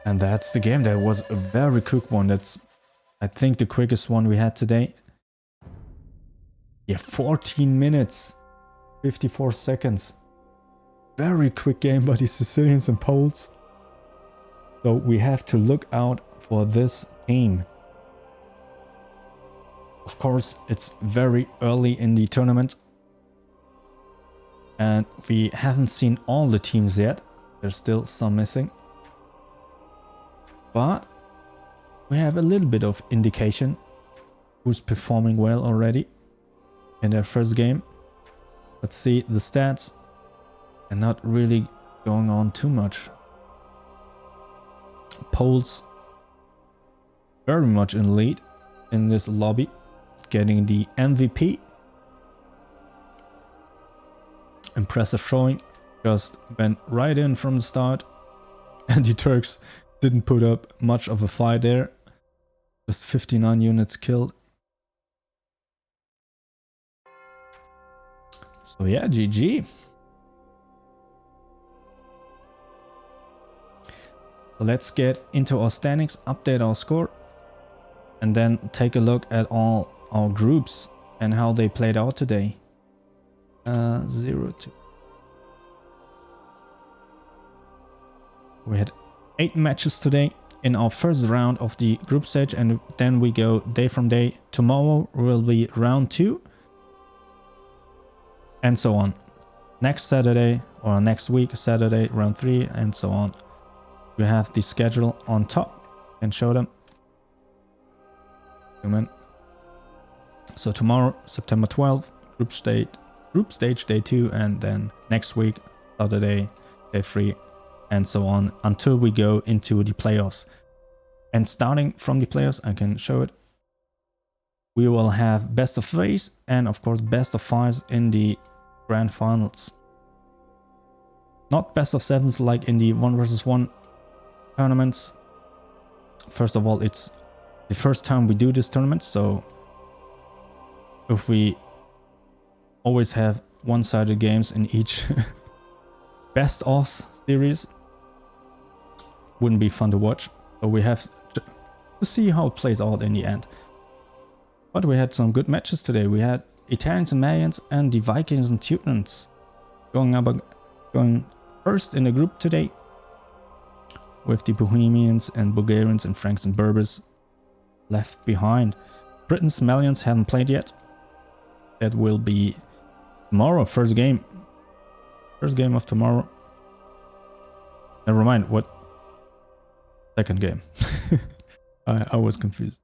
And that's the game. That was a very quick one. That's, I think, the quickest one we had today. Yeah, 14 minutes, 54 seconds. Very quick game by the Sicilians and Poles. So we have to look out for this team. Of course, it's very early in the tournament. And we haven't seen all the teams yet. There's still some missing. But we have a little bit of indication who's performing well already in their first game. Let's see the stats, and not really going on too much. Poles very much in lead in this lobby, getting the MVP. Impressive showing, just went right in from the start, and the Turks didn't put up much of a fight there. Just 59 units killed. So yeah, GG. So let's get into our standings, update our score, and then take a look at all our groups and how they played out today. 0-2. We had 8 matches today in our first round of the group stage, and then we go day from day. Tomorrow will be round 2, and so on. next Saturday or next week, Saturday, round 3, and so on. You have the schedule on top and show them. So tomorrow, September 12th, group stage day 2, and then next week, Saturday, day 3, and so on until we go into the playoffs. And starting from the playoffs, I can show it. We will have best of 3s and of course best of 5s in the grand finals. Not best of 7s like in the 1 versus 1 tournaments. First of all, it's the first time we do this tournament, so if we always have one-sided games in each best of series, wouldn't be fun to watch. So we have to see how it plays out in the end. But we had some good matches today. We had Italians and Mayans and the Vikings and Teutons going first in the group today, with the Bohemians and Bulgarians and Franks and Berbers left behind. Britons, Malians haven't played yet. That will be tomorrow, first game. First game of tomorrow. Never mind, what? Second game. I was confused.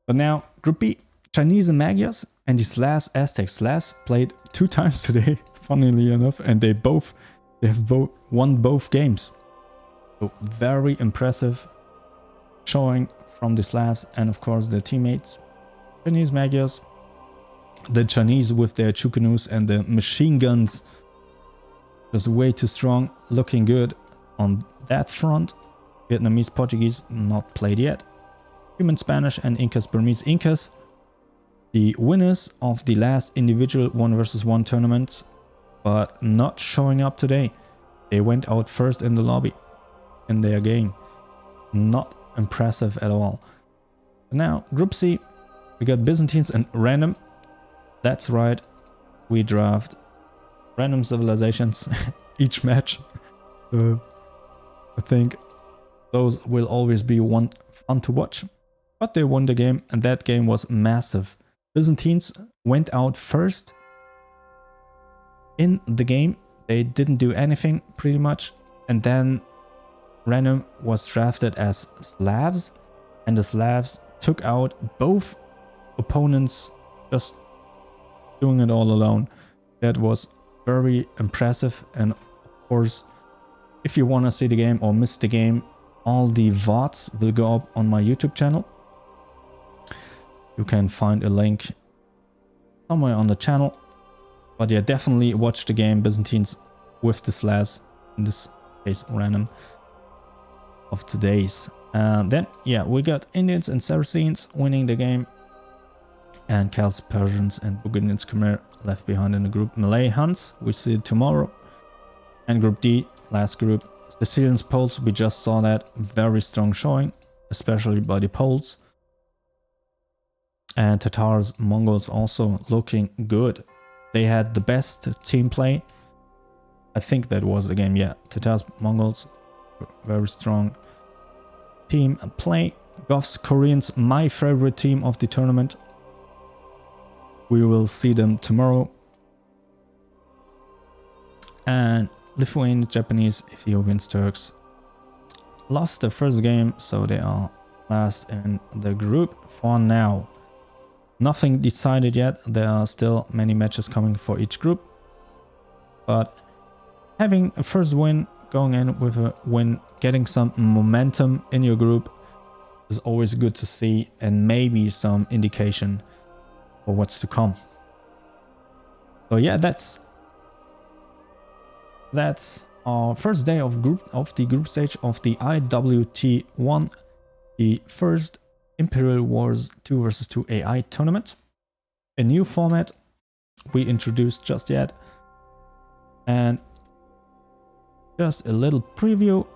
But now, Group B, Chinese and Magyars and the Slavs, Aztecs. Slavs played 2 times today, funnily enough, and they have won both games. So very impressive showing from the Slavs and of course their teammates. Chinese Magyars, the Chinese with their Chukanus and the machine guns, just way too strong, looking good on that front. Vietnamese, Portuguese not played yet. Human, Spanish and Incas, Burmese. Incas, the winners of the last individual 1 versus 1 tournaments, but not showing up today. They went out first in the lobby in their game. Not impressive at all. Now, Group C, we got Byzantines and Random. That's right, we draft random civilizations each match. I think those will always be fun to watch. But they won the game, and that game was massive. Byzantines went out first in the game. They didn't do anything pretty much, and then Random was drafted as Slavs, and the Slavs took out both opponents just doing it all alone. That was very impressive, and of course, if you want to see the game or miss the game, all the VODs will go up on my YouTube channel. You can find a link somewhere on the channel. But yeah, definitely watch the game Byzantines with the Slavs, in this case Random, of today's. Then yeah, we got Indians and Saracens winning the game, and Celts, Persians and Bulgarians, Khmer left behind in the group. Malay, Huns, we see it tomorrow. And Group D, last group, Sicilians, Poles, we just saw that. Very strong showing, especially by the Poles. And Tatars, Mongols also looking good. They had the best team play. I think that was the game, yeah. Tatars, Mongols, very strong team play. Goths, Koreans, my favorite team of the tournament. We will see them tomorrow. And Lithuanians, Japanese, Ethiopians, Turks lost their first game, so they are last in the group for now. Nothing decided yet. There are still many matches coming for each group, but having a first win, going in with a win, getting some momentum in your group is always good to see, and maybe some indication for what's to come. So yeah, that's our first day of the group stage of the IWT 1, the first Imperial Wars 2 vs 2 AI tournament. A new format we introduced just yet, and just a little preview.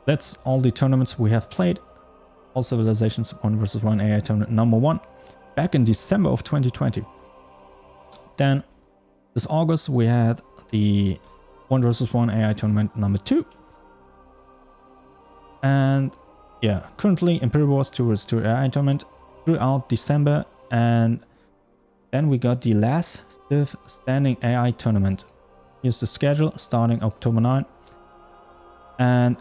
That's all the tournaments we have played. All civilizations 1 vs 1 AI tournament number 1 back in December of 2020. Then this August we had the 1 vs 1 AI tournament number 2. And yeah, currently Imperial Wars 2 vs 2 AI tournament throughout December, and then we got the last still standing AI tournament Here's the schedule starting October 9. And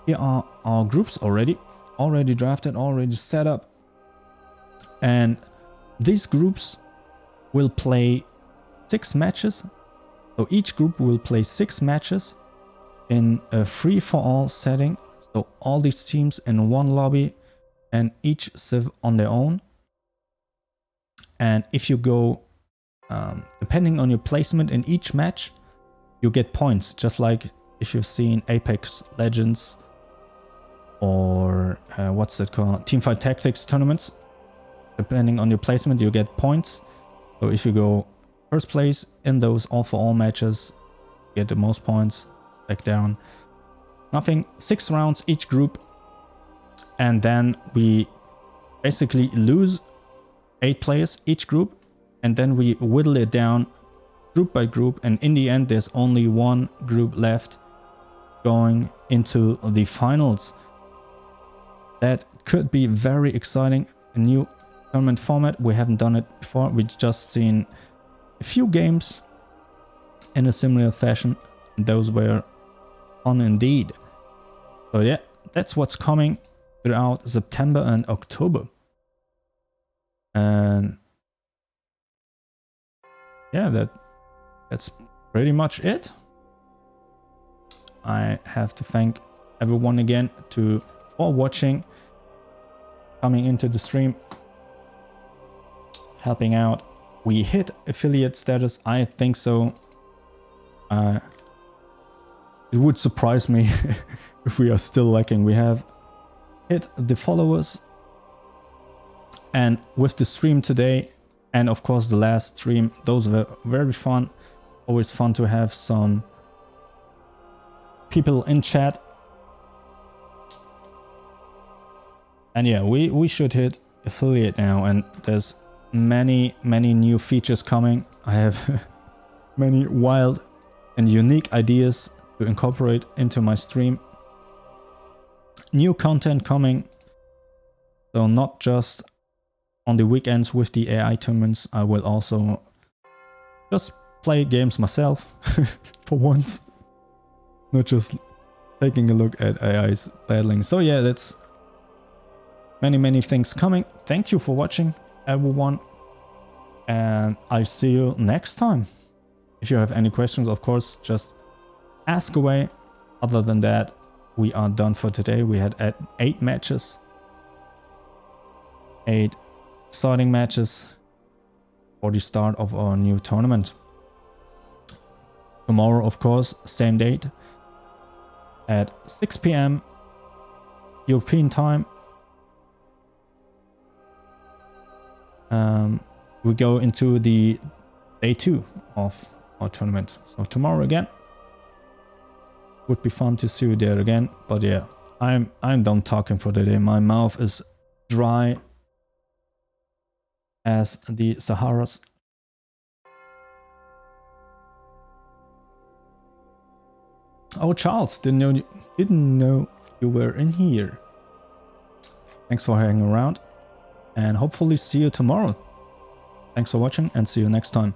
here are our groups already drafted, already set up. And these groups will play 6 matches. So each group will play 6 matches in a free-for-all setting. So all these teams in one lobby and each civ on their own. And if you go, depending on your placement in each match, you get points, just like if you've seen Apex Legends or what's it called, Teamfight Tactics tournaments. Depending on your placement, you get points. So if you go first place in those all-for-all matches, you get the most points. Back down. Nothing. 6 rounds each group. And then we basically lose 8 players each group. And then we whittle it down group by group. And in the end, there's only one group left going into the finals. That could be very exciting. A new tournament format. We haven't done it before. We've just seen a few games in a similar fashion. Those were fun indeed. So yeah, that's what's coming throughout September and October. And yeah, that's pretty much it. I have to thank everyone again for watching, coming into the stream, helping out. We hit affiliate status, I think so. It would surprise me if we are still lacking. We have hit the followers. And with the stream today, and of course the last stream, those were very fun. Always fun to have some people in chat. And yeah, we should hit affiliate now, and there's many new features coming. I have many wild and unique ideas to incorporate into my stream. New content coming. So not just on the weekends with the AI tournaments, I will also just play games myself for once. Not just taking a look at AI's battling. So yeah, that's many things coming. Thank you for watching, everyone. And I'll see you next time. If you have any questions, of course, just ask away. Other than that, we are done for today. We had 8 matches. 8 exciting matches for the start of our new tournament. Tomorrow, of course, same date at 6 PM European time. We go into the day 2 of our tournament. So tomorrow again. Would be fun to see you there again. But yeah, I'm done talking for the day. My mouth is dry as the Saharas. Oh, Charles, didn't know you were in here. Thanks for hanging around, and hopefully see you tomorrow. Thanks for watching, and see you next time.